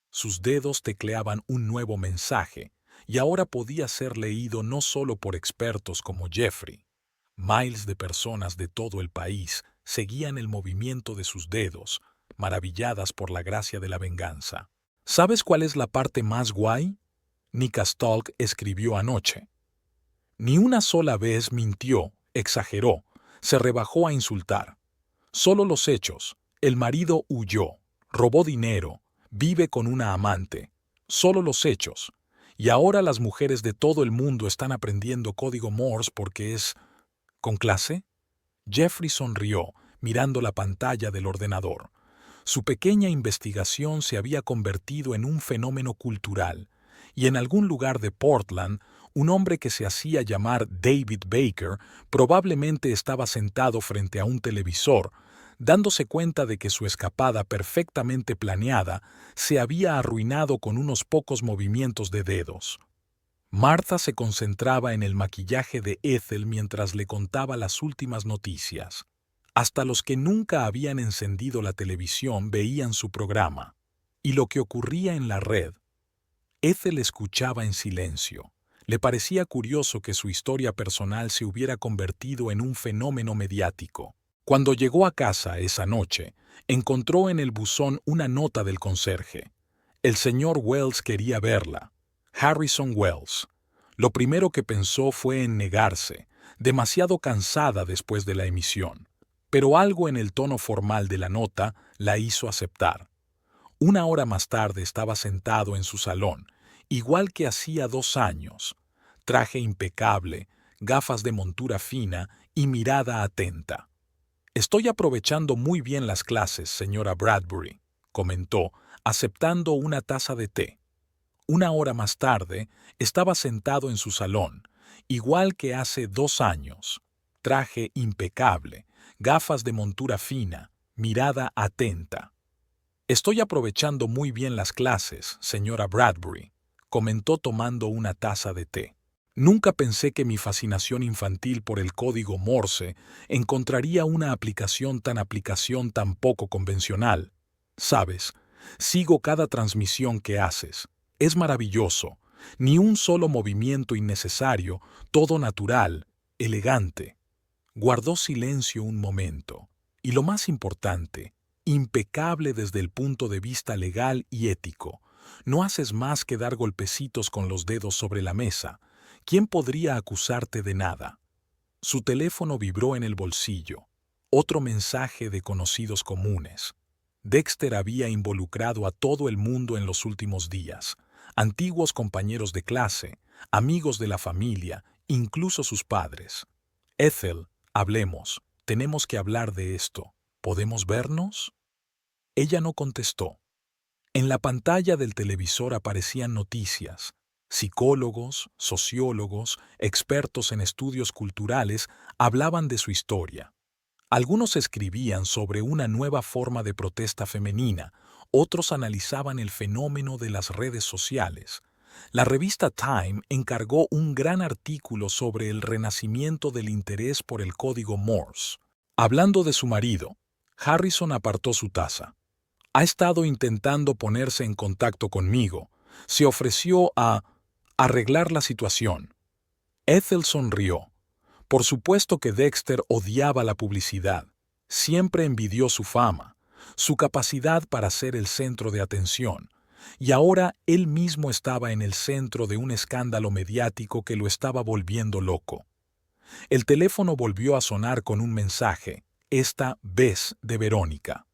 Sus dedos tecleaban un nuevo mensaje, y ahora podía ser leído no solo por expertos como Jeffrey. Miles de personas de todo el país seguían el movimiento de sus dedos, maravilladas por la gracia de la venganza. ¿Sabes cuál es la parte más guay? Nika Stalk escribió anoche. Ni una sola vez mintió, exageró, se rebajó a insultar. Solo los hechos. El marido huyó, robó dinero, vive con una amante. Solo los hechos. Y ahora las mujeres de todo el mundo están aprendiendo código Morse porque es... ¿Con clase? Jeffrey sonrió, mirando la pantalla del ordenador. Su pequeña investigación se había convertido en un fenómeno cultural, y en algún lugar de Portland, un hombre que se hacía llamar David Baker probablemente estaba sentado frente a un televisor, dándose cuenta de que su escapada perfectamente planeada se había arruinado con unos pocos movimientos de dedos. Martha se concentraba en el maquillaje de Ethel mientras le contaba las últimas noticias. Hasta los que nunca habían encendido la televisión veían su programa. Y lo que ocurría en la red. Ethel escuchaba en silencio. Le parecía curioso que su historia personal se hubiera convertido en un fenómeno mediático. Cuando llegó a casa esa noche, encontró en el buzón una nota del conserje. El señor Wells quería verla. Harrison Wells. Lo primero que pensó fue en negarse, demasiado cansada después de la emisión. Pero algo en el tono formal de la nota la hizo aceptar. Una hora más tarde estaba sentado en su salón, igual que hacía 2 años. Traje impecable, gafas de montura fina y mirada atenta. «Estoy aprovechando muy bien las clases, señora Bradbury», comentó, aceptando una taza de té. Una hora más tarde, estaba sentado en su salón, igual que hace 2 años. Traje impecable, gafas de montura fina, mirada atenta. «Estoy aprovechando muy bien las clases, señora Bradbury», comentó tomando una taza de té. Nunca pensé que mi fascinación infantil por el código Morse encontraría una aplicación tan poco convencional. Sabes, sigo cada transmisión que haces. Es maravilloso. Ni un solo movimiento innecesario, todo natural, elegante. Guardó silencio un momento. Y lo más importante, impecable desde el punto de vista legal y ético. No haces más que dar golpecitos con los dedos sobre la mesa. ¿Quién podría acusarte de nada? Su teléfono vibró en el bolsillo. Otro mensaje de conocidos comunes. Dexter había involucrado a todo el mundo en los últimos días. Antiguos compañeros de clase, amigos de la familia, incluso sus padres. Ethel, hablemos. Tenemos que hablar de esto. ¿Podemos vernos? Ella no contestó. En la pantalla del televisor aparecían noticias. Psicólogos, sociólogos, expertos en estudios culturales hablaban de su historia. Algunos escribían sobre una nueva forma de protesta femenina, otros analizaban el fenómeno de las redes sociales. La revista Time encargó un gran artículo sobre el renacimiento del interés por el código Morse. Hablando de su marido, Harrison apartó su taza. Ha estado intentando ponerse en contacto conmigo. Se ofreció a arreglar la situación. Ethel sonrió. Por supuesto que Dexter odiaba la publicidad. Siempre envidió su fama, su capacidad para ser el centro de atención. Y ahora él mismo estaba en el centro de un escándalo mediático que lo estaba volviendo loco. El teléfono volvió a sonar con un mensaje, esta vez de Verónica.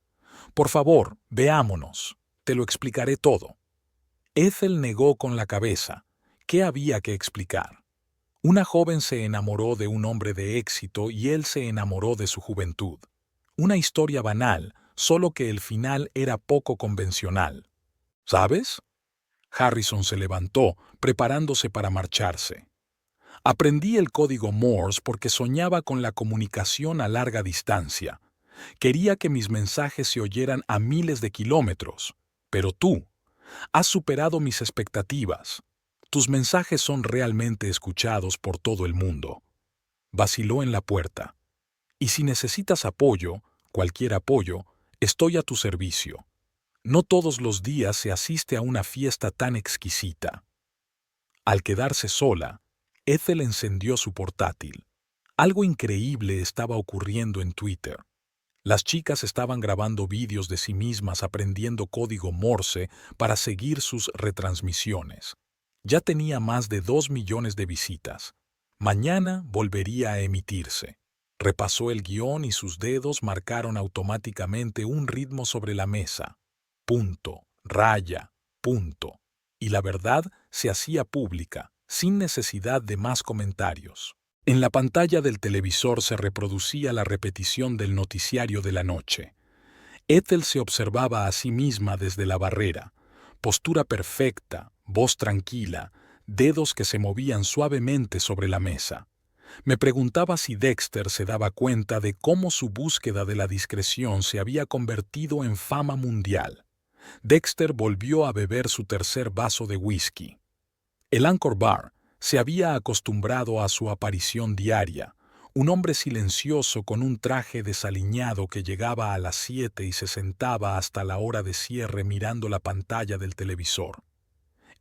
Por favor, veámonos. Te lo explicaré todo. Ethel negó con la cabeza. ¿Qué había que explicar? Una joven se enamoró de un hombre de éxito y él se enamoró de su juventud. Una historia banal, solo que el final era poco convencional. ¿Sabes? Harrison se levantó, preparándose para marcharse. Aprendí el código Morse porque soñaba con la comunicación a larga distancia. Quería que mis mensajes se oyeran a miles de kilómetros. Pero tú has superado mis expectativas. Tus mensajes son realmente escuchados por todo el mundo. Vaciló en la puerta. Y si necesitas apoyo, cualquier apoyo, estoy a tu servicio. No todos los días se asiste a una fiesta tan exquisita. Al quedarse sola, Ethel encendió su portátil. Algo increíble estaba ocurriendo en Twitter. Las chicas estaban grabando vídeos de sí mismas aprendiendo código Morse para seguir sus retransmisiones. Ya tenía más de 2 millones de visitas. Mañana volvería a emitirse. Repasó el guión y sus dedos marcaron automáticamente un ritmo sobre la mesa. Punto, raya, punto. Y la verdad se hacía pública, sin necesidad de más comentarios. En la pantalla del televisor se reproducía la repetición del noticiario de la noche. Ethel se observaba a sí misma desde la barrera. Postura perfecta, voz tranquila, dedos que se movían suavemente sobre la mesa. Me preguntaba si Dexter se daba cuenta de cómo su búsqueda de la discreción se había convertido en fama mundial. Dexter volvió a beber su tercer vaso de whisky. El Anchor Bar se había acostumbrado a su aparición diaria, un hombre silencioso con un traje desaliñado que llegaba a las 7 y se sentaba hasta la hora de cierre mirando la pantalla del televisor.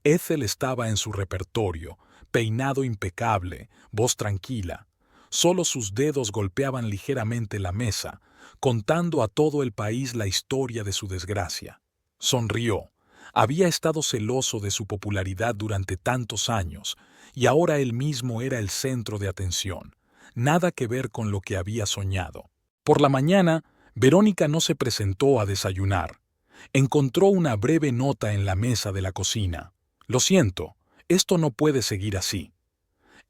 Ethel estaba en su repertorio, peinado impecable, voz tranquila. Solo sus dedos golpeaban ligeramente la mesa, contando a todo el país la historia de su desgracia. Sonrió. Había estado celoso de su popularidad durante tantos años, y ahora él mismo era el centro de atención. Nada que ver con lo que había soñado. Por la mañana, Verónica no se presentó a desayunar. Encontró una breve nota en la mesa de la cocina. Lo siento, esto no puede seguir así.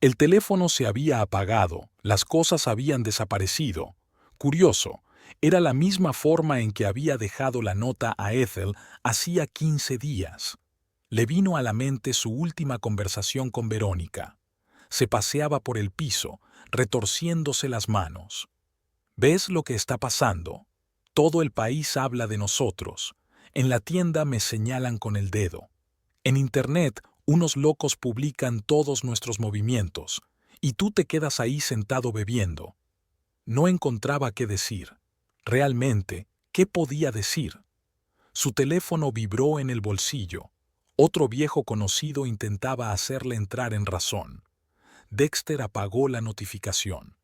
El teléfono se había apagado, las cosas habían desaparecido. Curioso, era la misma forma en que había dejado la nota a Ethel hacía 15 días. Le vino a la mente su última conversación con Verónica. Se paseaba por el piso, retorciéndose las manos. ¿Ves lo que está pasando? Todo el país habla de nosotros. En la tienda me señalan con el dedo. En Internet, unos locos publican todos nuestros movimientos, y tú te quedas ahí sentado bebiendo. No encontraba qué decir. Realmente, ¿qué podía decir? Su teléfono vibró en el bolsillo. Otro viejo conocido intentaba hacerle entrar en razón. Dexter apagó la notificación.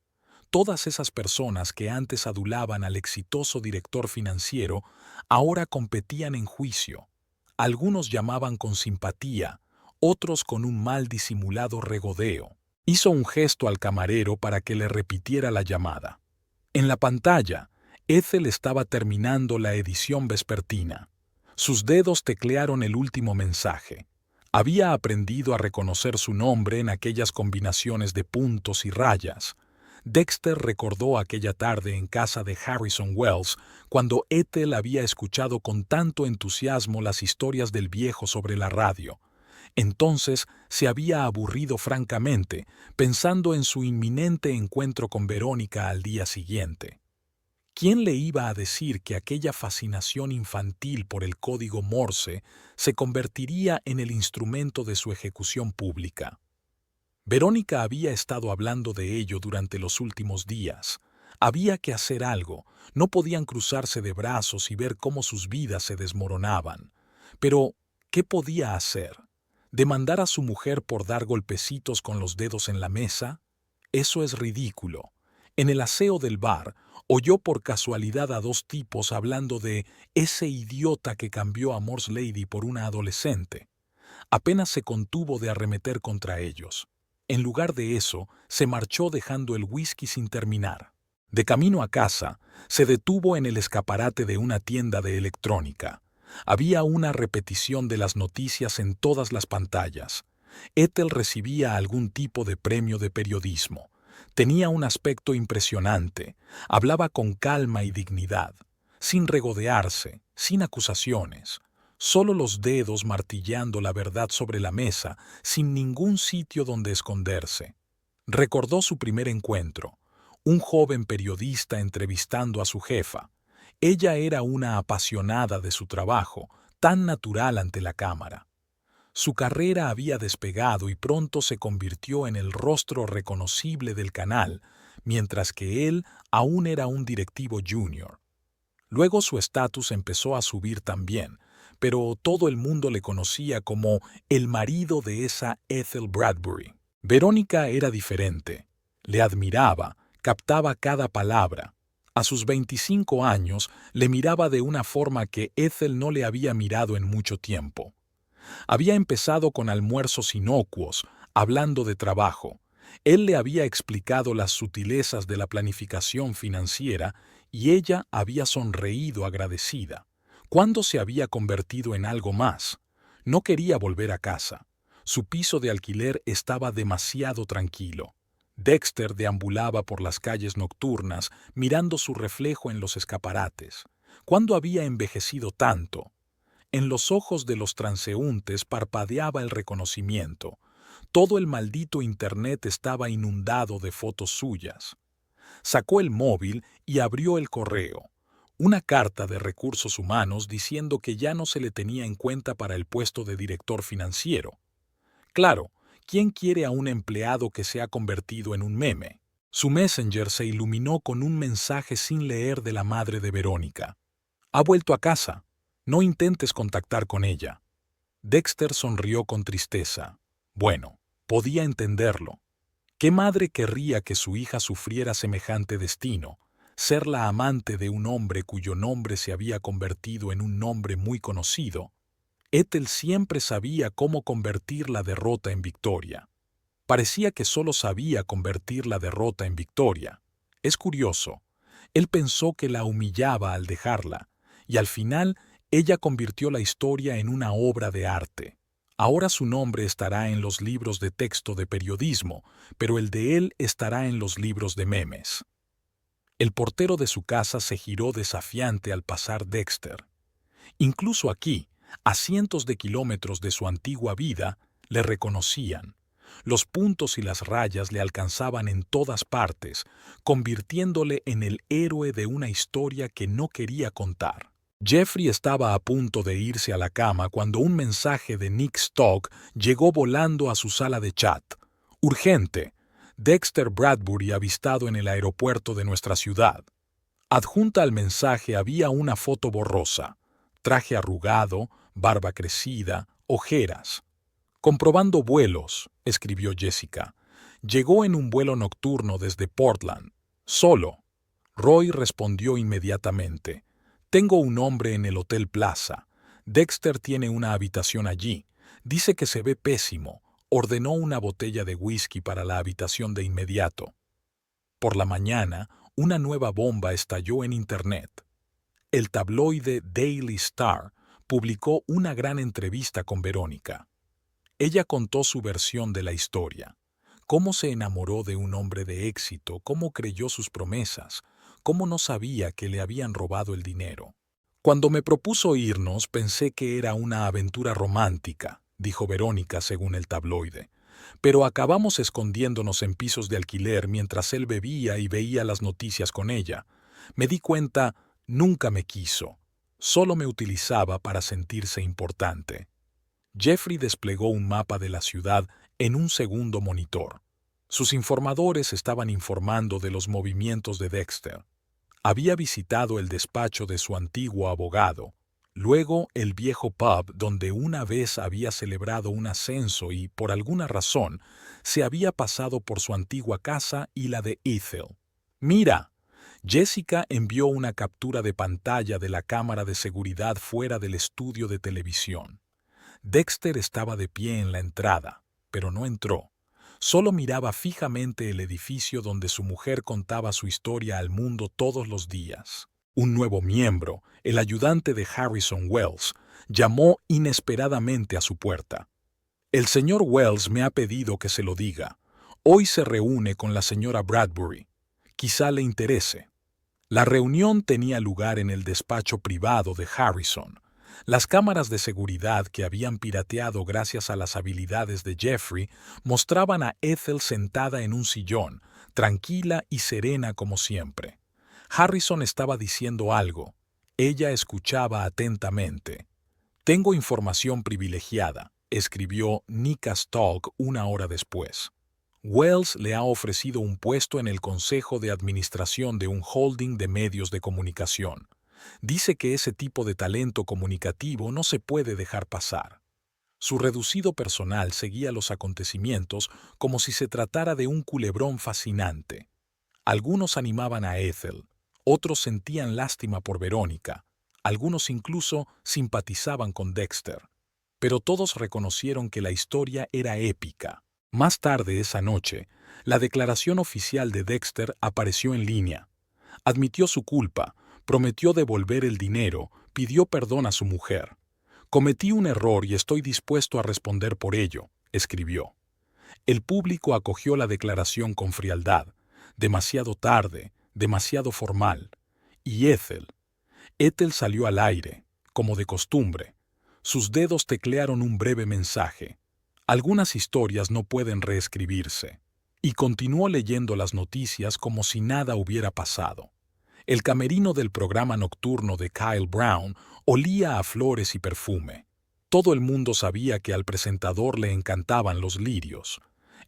Todas esas personas que antes adulaban al exitoso director financiero ahora competían en juicio. Algunos llamaban con simpatía, otros con un mal disimulado regodeo. Hizo un gesto al camarero para que le repitiera la llamada. En la pantalla, Ethel estaba terminando la edición vespertina. Sus dedos teclearon el último mensaje. Había aprendido a reconocer su nombre en aquellas combinaciones de puntos y rayas. Dexter recordó aquella tarde en casa de Harrison Wells, cuando Ethel había escuchado con tanto entusiasmo las historias del viejo sobre la radio. Entonces se había aburrido francamente, pensando en su inminente encuentro con Verónica al día siguiente. ¿Quién le iba a decir que aquella fascinación infantil por el código Morse se convertiría en el instrumento de su ejecución pública? Verónica había estado hablando de ello durante los últimos días. Había que hacer algo. No podían cruzarse de brazos y ver cómo sus vidas se desmoronaban. Pero, ¿qué podía hacer? ¿Demandar a su mujer por dar golpecitos con los dedos en la mesa? Eso es ridículo. En el aseo del bar, oyó por casualidad a dos tipos hablando de ese idiota que cambió a Morse Lady por una adolescente. Apenas se contuvo de arremeter contra ellos. En lugar de eso, se marchó dejando el whisky sin terminar. De camino a casa, se detuvo en el escaparate de una tienda de electrónica. Había una repetición de las noticias en todas las pantallas. Ethel recibía algún tipo de premio de periodismo. Tenía un aspecto impresionante. Hablaba con calma y dignidad, sin regodearse, sin acusaciones. Solo los dedos martillando la verdad sobre la mesa, sin ningún sitio donde esconderse. Recordó su primer encuentro. Un joven periodista entrevistando a su jefa. Ella era una apasionada de su trabajo, tan natural ante la cámara. Su carrera había despegado y pronto se convirtió en el rostro reconocible del canal, mientras que él aún era un directivo junior. Luego su estatus empezó a subir también, pero todo el mundo le conocía como el marido de esa Ethel Bradbury. Verónica era diferente. Le admiraba, captaba cada palabra. A sus 25 años le miraba de una forma que Ethel no le había mirado en mucho tiempo. Había empezado con almuerzos inocuos, hablando de trabajo. Él le había explicado las sutilezas de la planificación financiera y ella había sonreído agradecida. ¿Cuándo se había convertido en algo más? No quería volver a casa. Su piso de alquiler estaba demasiado tranquilo. Dexter deambulaba por las calles nocturnas, mirando su reflejo en los escaparates. ¿Cuándo había envejecido tanto? En los ojos de los transeúntes parpadeaba el reconocimiento. Todo el maldito Internet estaba inundado de fotos suyas. Sacó el móvil y abrió el correo. Una carta de recursos humanos diciendo que ya no se le tenía en cuenta para el puesto de director financiero. Claro, ¿quién quiere a un empleado que se ha convertido en un meme? Su Messenger se iluminó con un mensaje sin leer de la madre de Verónica. Ha vuelto a casa. No intentes contactar con ella. Dexter sonrió con tristeza. Bueno, podía entenderlo. ¿Qué madre querría que su hija sufriera semejante destino? Ser la amante de un hombre cuyo nombre se había convertido en un nombre muy conocido. Ethel siempre sabía cómo convertir la derrota en victoria. Parecía que solo sabía convertir la derrota en victoria. Es curioso. Él pensó que la humillaba al dejarla, y al final ella convirtió la historia en una obra de arte. Ahora su nombre estará en los libros de texto de periodismo, pero el de él estará en los libros de memes. El portero de su casa se giró desafiante al pasar Dexter. Incluso aquí, a cientos de kilómetros de su antigua vida, le reconocían. Los puntos y las rayas le alcanzaban en todas partes, convirtiéndole en el héroe de una historia que no quería contar. Jeffrey estaba a punto de irse a la cama cuando un mensaje de Nick Stock llegó volando a su sala de chat. Urgente. Dexter Bradbury avistado en el aeropuerto de nuestra ciudad. Adjunta al mensaje había una foto borrosa. Traje arrugado, barba crecida, ojeras. Comprobando vuelos, escribió Jessica. Llegó en un vuelo nocturno desde Portland. Solo. Roy respondió inmediatamente. Tengo un hombre en el Hotel Plaza. Dexter tiene una habitación allí. Dice que se ve pésimo. Ordenó una botella de whisky para la habitación de inmediato. Por la mañana, una nueva bomba estalló en Internet. El tabloide Daily Star publicó una gran entrevista con Verónica. Ella contó su versión de la historia. Cómo se enamoró de un hombre de éxito, cómo creyó sus promesas, cómo no sabía que le habían robado el dinero. Cuando me propuso irnos, pensé que era una aventura romántica, dijo Verónica según el tabloide. Pero acabamos escondiéndonos en pisos de alquiler mientras él bebía y veía las noticias con ella. Me di cuenta, nunca me quiso. Solo me utilizaba para sentirse importante. Jeffrey desplegó un mapa de la ciudad en un segundo monitor. Sus informadores estaban informando de los movimientos de Dexter. Había visitado el despacho de su antiguo abogado, luego el viejo pub donde una vez había celebrado un ascenso y, por alguna razón, se había pasado por su antigua casa y la de Ethel. «Mira». Jessica envió una captura de pantalla de la cámara de seguridad fuera del estudio de televisión. Dexter estaba de pie en la entrada, pero no entró. Solo miraba fijamente el edificio donde su mujer contaba su historia al mundo todos los días. Un nuevo miembro, el ayudante de Harrison Wells, llamó inesperadamente a su puerta. «El señor Wells me ha pedido que se lo diga. Hoy se reúne con la señora Bradbury. Quizá le interese». La reunión tenía lugar en el despacho privado de Harrison. Las cámaras de seguridad que habían pirateado gracias a las habilidades de Jeffrey mostraban a Ethel sentada en un sillón, tranquila y serena como siempre. Harrison estaba diciendo algo. Ella escuchaba atentamente. «Tengo información privilegiada», escribió Nika Stalk una hora después. «Wells le ha ofrecido un puesto en el consejo de administración de un holding de medios de comunicación. Dice que ese tipo de talento comunicativo no se puede dejar pasar». Su reducido personal seguía los acontecimientos como si se tratara de un culebrón fascinante. Algunos animaban a Ethel, otros sentían lástima por Verónica, algunos incluso simpatizaban con Dexter. Pero todos reconocieron que la historia era épica. Más tarde esa noche, la declaración oficial de Dexter apareció en línea. Admitió su culpa, prometió devolver el dinero, pidió perdón a su mujer. «Cometí un error y estoy dispuesto a responder por ello», escribió. El público acogió la declaración con frialdad. Demasiado tarde, demasiado formal. Y Ethel salió al aire, como de costumbre. Sus dedos teclearon un breve mensaje. Algunas historias no pueden reescribirse. Y continuó leyendo las noticias como si nada hubiera pasado. El camerino del programa nocturno de Kyle Brown olía a flores y perfume. Todo el mundo sabía que al presentador le encantaban los lirios.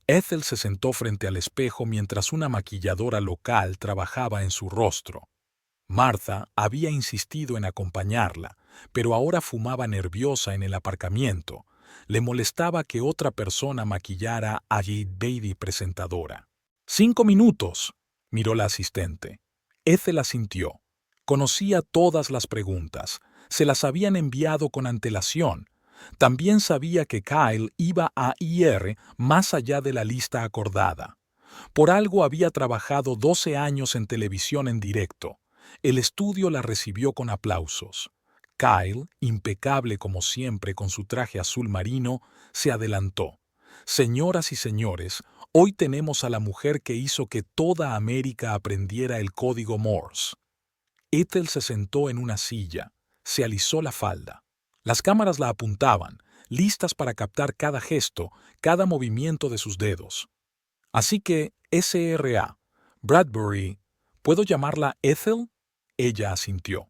Ethel se sentó frente al espejo mientras una maquilladora local trabajaba en su rostro. Martha había insistido en acompañarla, pero ahora fumaba nerviosa en el aparcamiento. Le molestaba que otra persona maquillara a Jade Beatty presentadora. «5 minutos», miró la asistente. Ethel asintió. Conocía todas las preguntas. Se las habían enviado con antelación. También sabía que Kyle iba a ir más allá de la lista acordada. Por algo había trabajado 12 años en televisión en directo. El estudio la recibió con aplausos. Kyle, impecable como siempre con su traje azul marino, se adelantó. «Señoras y señores, hoy tenemos a la mujer que hizo que toda América aprendiera el código Morse». Ethel se sentó en una silla, se alisó la falda. Las cámaras la apuntaban, listas para captar cada gesto, cada movimiento de sus dedos. «Así que, S.R.A. Bradbury, ¿puedo llamarla Ethel?», ella asintió.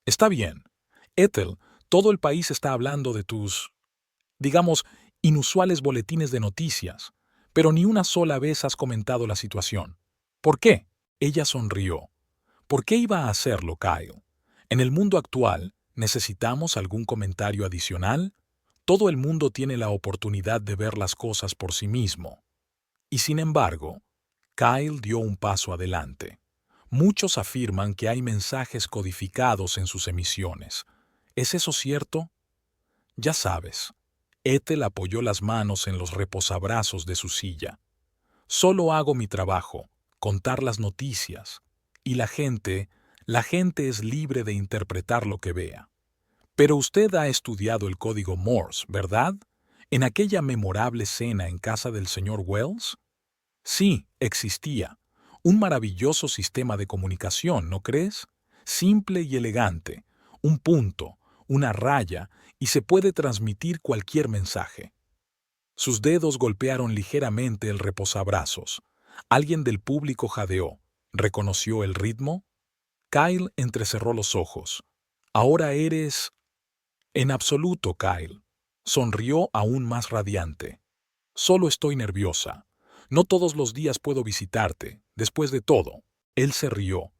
«Está bien. Ethel, todo el país está hablando de tus, digamos, inusuales boletines de noticias, pero ni una sola vez has comentado la situación. ¿Por qué?». Ella sonrió. «¿Por qué iba a hacerlo, Kyle? En el mundo actual, ¿necesitamos algún comentario adicional? Todo el mundo tiene la oportunidad de ver las cosas por sí mismo». Y sin embargo, Kyle dio un paso adelante. «Muchos afirman que hay mensajes codificados en sus emisiones. ¿Es eso cierto?». «Ya sabes». Ethel apoyó las manos en los reposabrazos de su silla. «Solo hago mi trabajo, contar las noticias. Y la gente es libre de interpretar lo que vea». «Pero usted ha estudiado el código Morse, ¿verdad? ¿En aquella memorable cena en casa del señor Wells?». «Sí, existía. Un maravilloso sistema de comunicación, ¿no crees? Simple y elegante. Un punto, una raya, y se puede transmitir cualquier mensaje». Sus dedos golpearon ligeramente el reposabrazos. Alguien del público jadeó. ¿Reconoció el ritmo? Kyle entrecerró los ojos. «Ahora eres...». «En absoluto, Kyle». Sonrió aún más radiante. «Solo estoy nerviosa. No todos los días puedo visitarte. Después de todo, él se rió.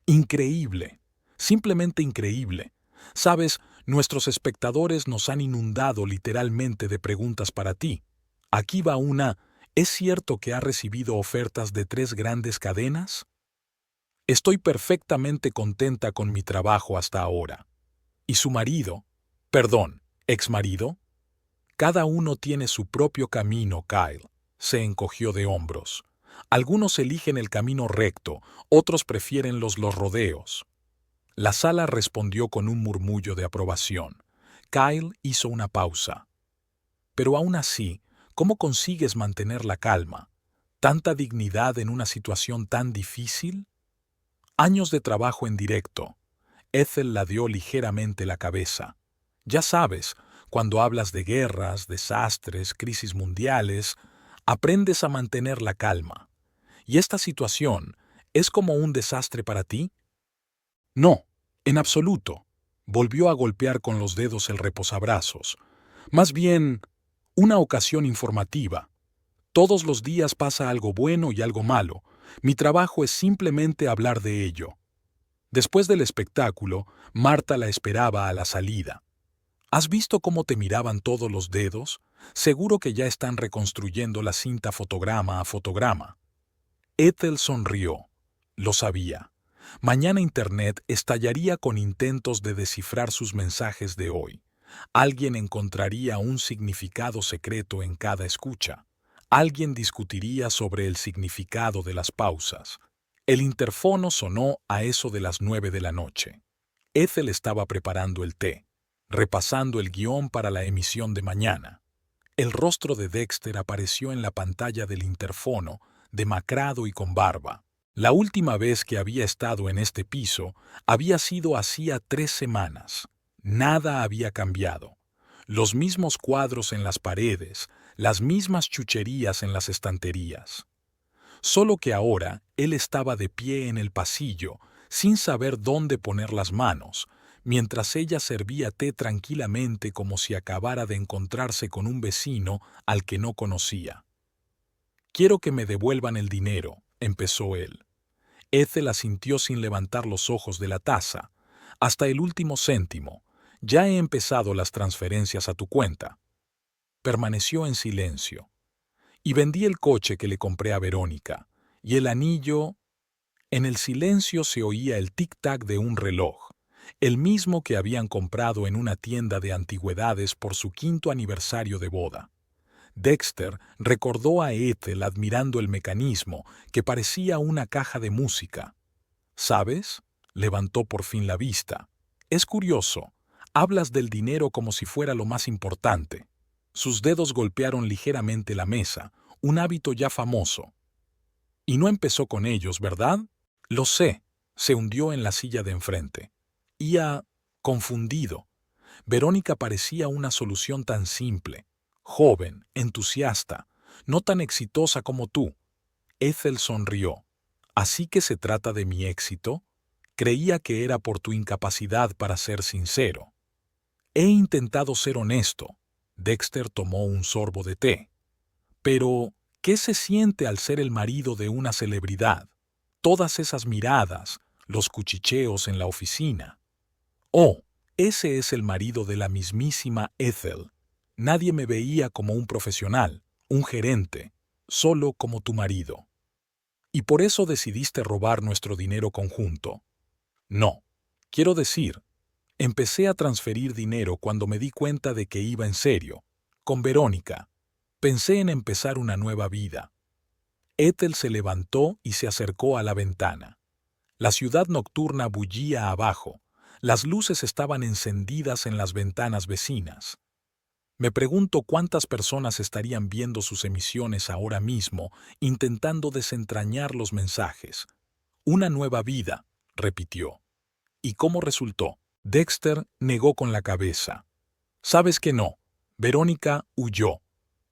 Increíble. Simplemente increíble. Sabes, nuestros espectadores nos han inundado literalmente de preguntas para ti. Aquí va una. ¿Es cierto que ha recibido ofertas de 3 grandes cadenas? Estoy perfectamente contenta con mi trabajo hasta ahora. ¿Y su marido? Perdón, ¿exmarido? Cada uno tiene su propio camino, Kyle. Se encogió de hombros. Algunos eligen el camino recto, otros prefieren los rodeos. La sala respondió con un murmullo de aprobación. Kyle hizo una pausa. Pero aún así, ¿cómo consigues mantener la calma? ¿Tanta dignidad en una situación tan difícil? Años de trabajo en directo. Ethel ladeó ligeramente la cabeza. Ya sabes, cuando hablas de guerras, desastres, crisis mundiales, aprendes a mantener la calma. ¿Y esta situación es como un desastre para ti? No, en absoluto. Volvió a golpear con los dedos el reposabrazos. Más bien, una ocasión informativa. Todos los días pasa algo bueno y algo malo. Mi trabajo es simplemente hablar de ello. Después del espectáculo, Marta la esperaba a la salida. ¿Has visto cómo te miraban todos los dedos? Seguro que ya están reconstruyendo la cinta fotograma a fotograma. Ethel sonrió. Lo sabía. Mañana Internet estallaría con intentos de descifrar sus mensajes de hoy. Alguien encontraría un significado secreto en cada escucha. Alguien discutiría sobre el significado de las pausas. El interfono sonó a eso de las 9 de la noche. Ethel estaba preparando el té, repasando el guión para la emisión de mañana. El rostro de Dexter apareció en la pantalla del interfono, demacrado y con barba. La última vez que había estado en este piso había sido hacía 3 semanas. Nada había cambiado. Los mismos cuadros en las paredes, las mismas chucherías en las estanterías. Solo que ahora él estaba de pie en el pasillo, sin saber dónde poner las manos, mientras ella servía té tranquilamente como si acabara de encontrarse con un vecino al que no conocía. «Quiero que me devuelvan el dinero», empezó él. Ethel asintió sin levantar los ojos de la taza. «Hasta el último céntimo. Ya he empezado las transferencias a tu cuenta». Permaneció en silencio. «Y vendí el coche que le compré a Verónica. Y el anillo...» En el silencio se oía el tic-tac de un reloj, el mismo que habían comprado en una tienda de antigüedades por su 5º aniversario de boda. Dexter recordó a Ethel admirando el mecanismo, que parecía una caja de música. «¿Sabes?», levantó por fin la vista. «Es curioso. Hablas del dinero como si fuera lo más importante». Sus dedos golpearon ligeramente la mesa, un hábito ya famoso. «Y no empezó con ellos, ¿verdad?». «Lo sé», se hundió en la silla de enfrente. Confundido. Verónica parecía una solución tan simple, joven, entusiasta, no tan exitosa como tú. Ethel sonrió. «¿Así que se trata de mi éxito? Creía que era por tu incapacidad para ser sincero». «He intentado ser honesto». Dexter tomó un sorbo de té. «Pero, ¿qué se siente al ser el marido de una celebridad? Todas esas miradas, los cuchicheos en la oficina». «Oh, ese es el marido de la mismísima Ethel. Nadie me veía como un profesional, un gerente, solo como tu marido». «¿Y por eso decidiste robar nuestro dinero conjunto?» «No. Quiero decir, empecé a transferir dinero cuando me di cuenta de que iba en serio, con Verónica. Pensé en empezar una nueva vida». Ethel se levantó y se acercó a la ventana. La ciudad nocturna bullía abajo. Las luces estaban encendidas en las ventanas vecinas. «Me pregunto cuántas personas estarían viendo sus emisiones ahora mismo, intentando desentrañar los mensajes». «Una nueva vida», repitió. «¿Y cómo resultó?». Dexter negó con la cabeza. «Sabes que no. Verónica huyó.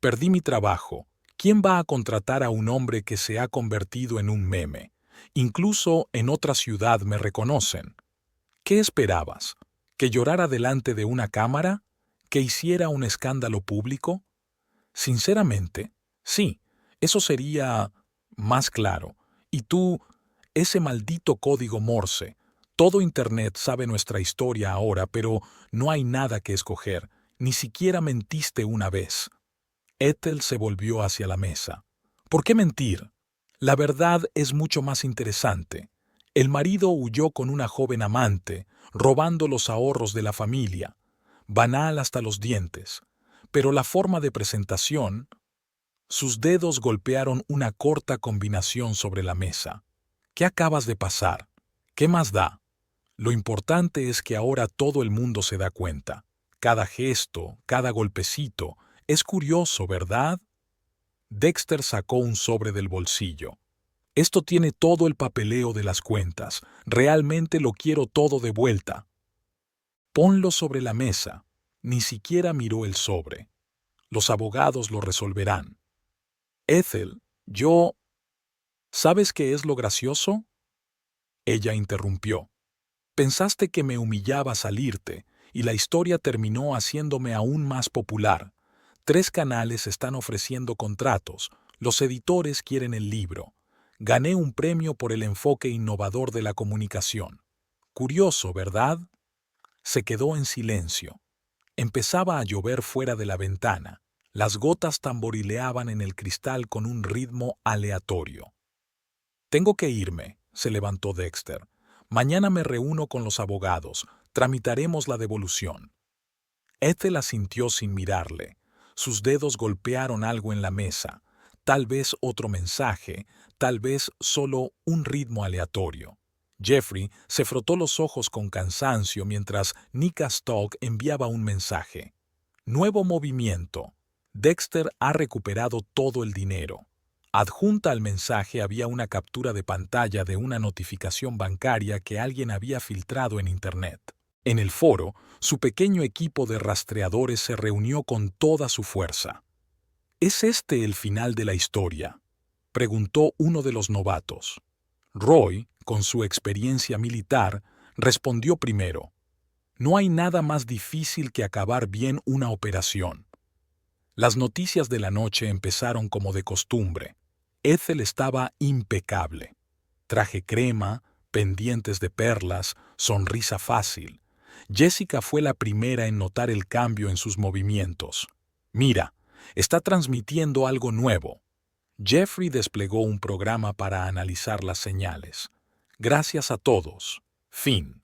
Perdí mi trabajo. ¿Quién va a contratar a un hombre que se ha convertido en un meme? Incluso en otra ciudad me reconocen». «¿Qué esperabas? ¿Que llorara delante de una cámara? ¿Que hiciera un escándalo público?». «Sinceramente, sí. Eso sería más claro. Y tú, ese maldito código Morse. Todo Internet sabe nuestra historia ahora, pero no hay nada que escoger. Ni siquiera mentiste una vez. Ethel se volvió hacia la mesa. ¿Por qué mentir? La verdad es mucho más interesante. El marido huyó con una joven amante, robando los ahorros de la familia. Banal hasta los dientes. Pero la forma de presentación... Sus dedos golpearon una corta combinación sobre la mesa. ¿Qué acabas de pasar? ¿Qué más da? Lo importante es que ahora todo el mundo se da cuenta. Cada gesto, cada golpecito. Es curioso, ¿verdad? Dexter sacó un sobre del bolsillo. Esto tiene todo el papeleo de las cuentas. Realmente lo quiero todo de vuelta. Ponlo sobre la mesa. Ni siquiera miró el sobre. Los abogados lo resolverán. Ethel, yo... ¿Sabes qué es lo gracioso? Ella interrumpió. Pensaste que me humillaba salirte, y la historia terminó haciéndome aún más popular. 3 canales están ofreciendo contratos, los editores quieren el libro. Gané un premio por el enfoque innovador de la comunicación. Curioso, ¿verdad? Se quedó en silencio. Empezaba a llover fuera de la ventana. Las gotas tamborileaban en el cristal con un ritmo aleatorio. Tengo que irme, se levantó Dexter. Mañana me reúno con los abogados. Tramitaremos la devolución. Ethel asintió sin mirarle. Sus dedos golpearon algo en la mesa. Tal vez otro mensaje, tal vez solo un ritmo aleatorio. Jeffrey se frotó los ojos con cansancio mientras Nika Stock enviaba un mensaje. Nuevo movimiento. Dexter ha recuperado todo el dinero. Adjunta al mensaje había una captura de pantalla de una notificación bancaria que alguien había filtrado en Internet. En el foro, su pequeño equipo de rastreadores se reunió con toda su fuerza. ¿Es este el final de la historia?, preguntó uno de los novatos. Roy, con su experiencia militar, respondió primero. No hay nada más difícil que acabar bien una operación. Las noticias de la noche empezaron como de costumbre. Ethel estaba impecable. Traje crema, pendientes de perlas, sonrisa fácil. Jessica fue la primera en notar el cambio en sus movimientos. Mira, está transmitiendo algo nuevo. Jeffrey desplegó un programa para analizar las señales. Gracias a todos. Fin.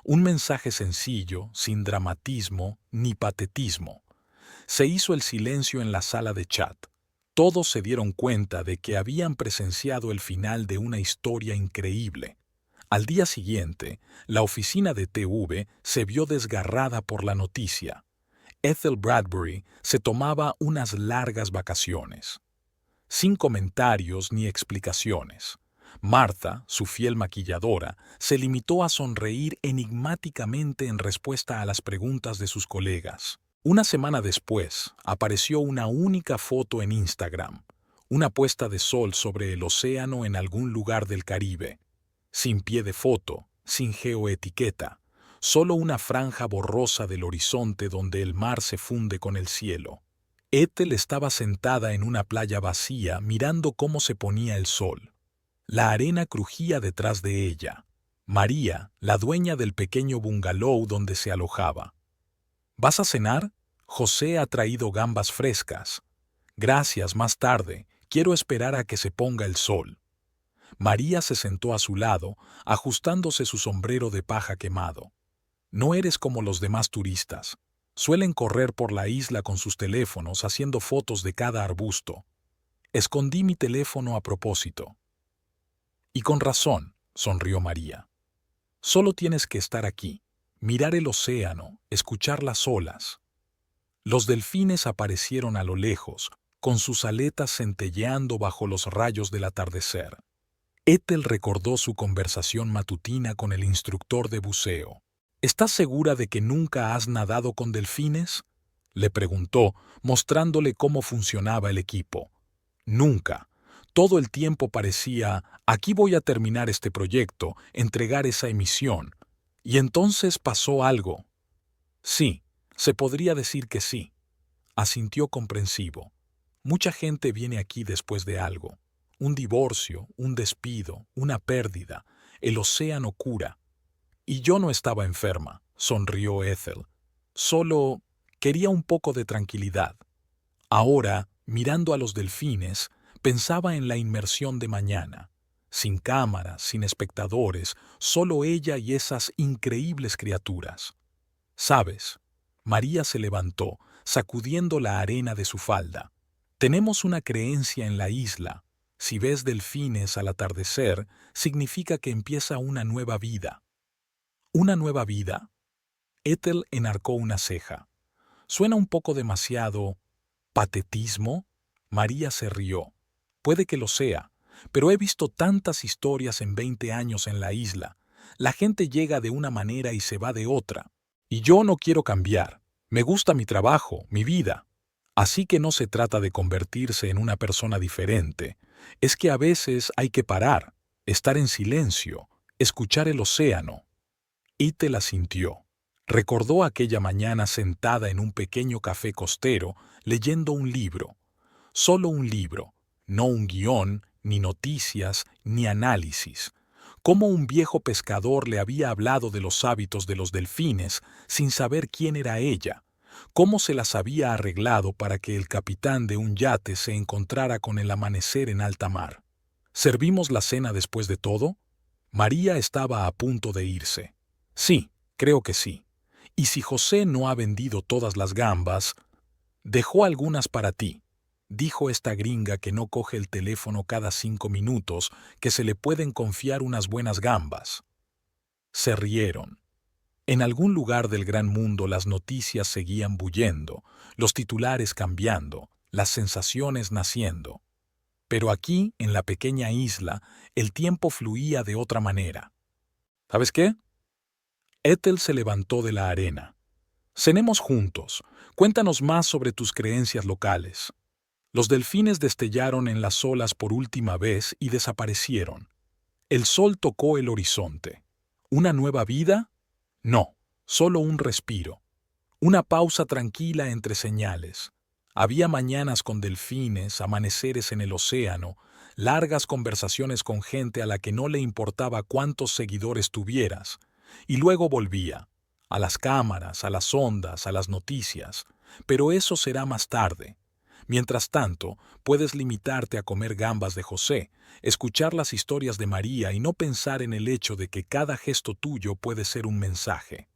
Un mensaje sencillo, sin dramatismo ni patetismo. Se hizo el silencio en la sala de chat. Todos se dieron cuenta de que habían presenciado el final de una historia increíble. Al día siguiente, la oficina de TV se vio desgarrada por la noticia. Ethel Bradbury se tomaba unas largas vacaciones. Sin comentarios ni explicaciones. Martha, su fiel maquilladora, se limitó a sonreír enigmáticamente en respuesta a las preguntas de sus colegas. Una semana después, apareció una única foto en Instagram, una puesta de sol sobre el océano en algún lugar del Caribe. Sin pie de foto, sin geoetiqueta, solo una franja borrosa del horizonte donde el mar se funde con el cielo. Ethel estaba sentada en una playa vacía mirando cómo se ponía el sol. La arena crujía detrás de ella. María, la dueña del pequeño bungalow donde se alojaba. ¿Vas a cenar? José ha traído gambas frescas. Gracias, más tarde. Quiero esperar a que se ponga el sol. María se sentó a su lado, ajustándose su sombrero de paja quemado. No eres como los demás turistas. Suelen correr por la isla con sus teléfonos haciendo fotos de cada arbusto. Escondí mi teléfono a propósito. Y con razón, sonrió María. Solo tienes que estar aquí, mirar el océano, escuchar las olas. Los delfines aparecieron a lo lejos, con sus aletas centelleando bajo los rayos del atardecer. Ethel recordó su conversación matutina con el instructor de buceo. ¿Estás segura de que nunca has nadado con delfines?, le preguntó, mostrándole cómo funcionaba el equipo. Nunca. Todo el tiempo parecía, aquí voy a terminar este proyecto, entregar esa emisión. Y entonces pasó algo. Sí, se podría decir que sí, asintió comprensivo. Mucha gente viene aquí después de algo. Un divorcio, un despido, una pérdida. El océano cura. Y yo no estaba enferma, sonrió Ethel. Solo quería un poco de tranquilidad. Ahora, mirando a los delfines, pensaba en la inmersión de mañana. Sin cámaras, sin espectadores, solo ella y esas increíbles criaturas. ¿Sabes? María se levantó, sacudiendo la arena de su falda. Tenemos una creencia en la isla. Si ves delfines al atardecer, significa que empieza una nueva vida. ¿Una nueva vida? Ethel enarcó una ceja. Suena un poco demasiado... ¿patetismo? María se rió. Puede que lo sea, pero he visto tantas historias en 20 años en la isla. La gente llega de una manera y se va de otra. Y yo no quiero cambiar. Me gusta mi trabajo, mi vida. Así que no se trata de convertirse en una persona diferente. Es que a veces hay que parar, estar en silencio, escuchar el océano. Ethel asintió. Recordó aquella mañana sentada en un pequeño café costero, leyendo un libro. Solo un libro, no un guión, ni noticias, ni análisis. Cómo un viejo pescador le había hablado de los hábitos de los delfines sin saber quién era ella. Cómo se las había arreglado para que el capitán de un yate se encontrara con el amanecer en alta mar. ¿Servimos la cena después de todo? María estaba a punto de irse. Sí, creo que sí. Y si José no ha vendido todas las gambas, dejó algunas para ti, dijo esta gringa que no coge el teléfono cada 5 minutos, que se le pueden confiar unas buenas gambas. Se rieron. En algún lugar del gran mundo las noticias seguían bullendo, los titulares cambiando, las sensaciones naciendo. Pero aquí, en la pequeña isla, el tiempo fluía de otra manera. ¿Sabes qué? Ethel se levantó de la arena. Cenemos juntos. Cuéntanos más sobre tus creencias locales. Los delfines destellaron en las olas por última vez y desaparecieron. El sol tocó el horizonte. ¿Una nueva vida? No, solo un respiro. Una pausa tranquila entre señales. Había mañanas con delfines, amaneceres en el océano, largas conversaciones con gente a la que no le importaba cuántos seguidores tuvieras. Y luego volvía, a las cámaras, a las ondas, a las noticias. Pero eso será más tarde. Mientras tanto, puedes limitarte a comer gambas de José, escuchar las historias de María y no pensar en el hecho de que cada gesto tuyo puede ser un mensaje.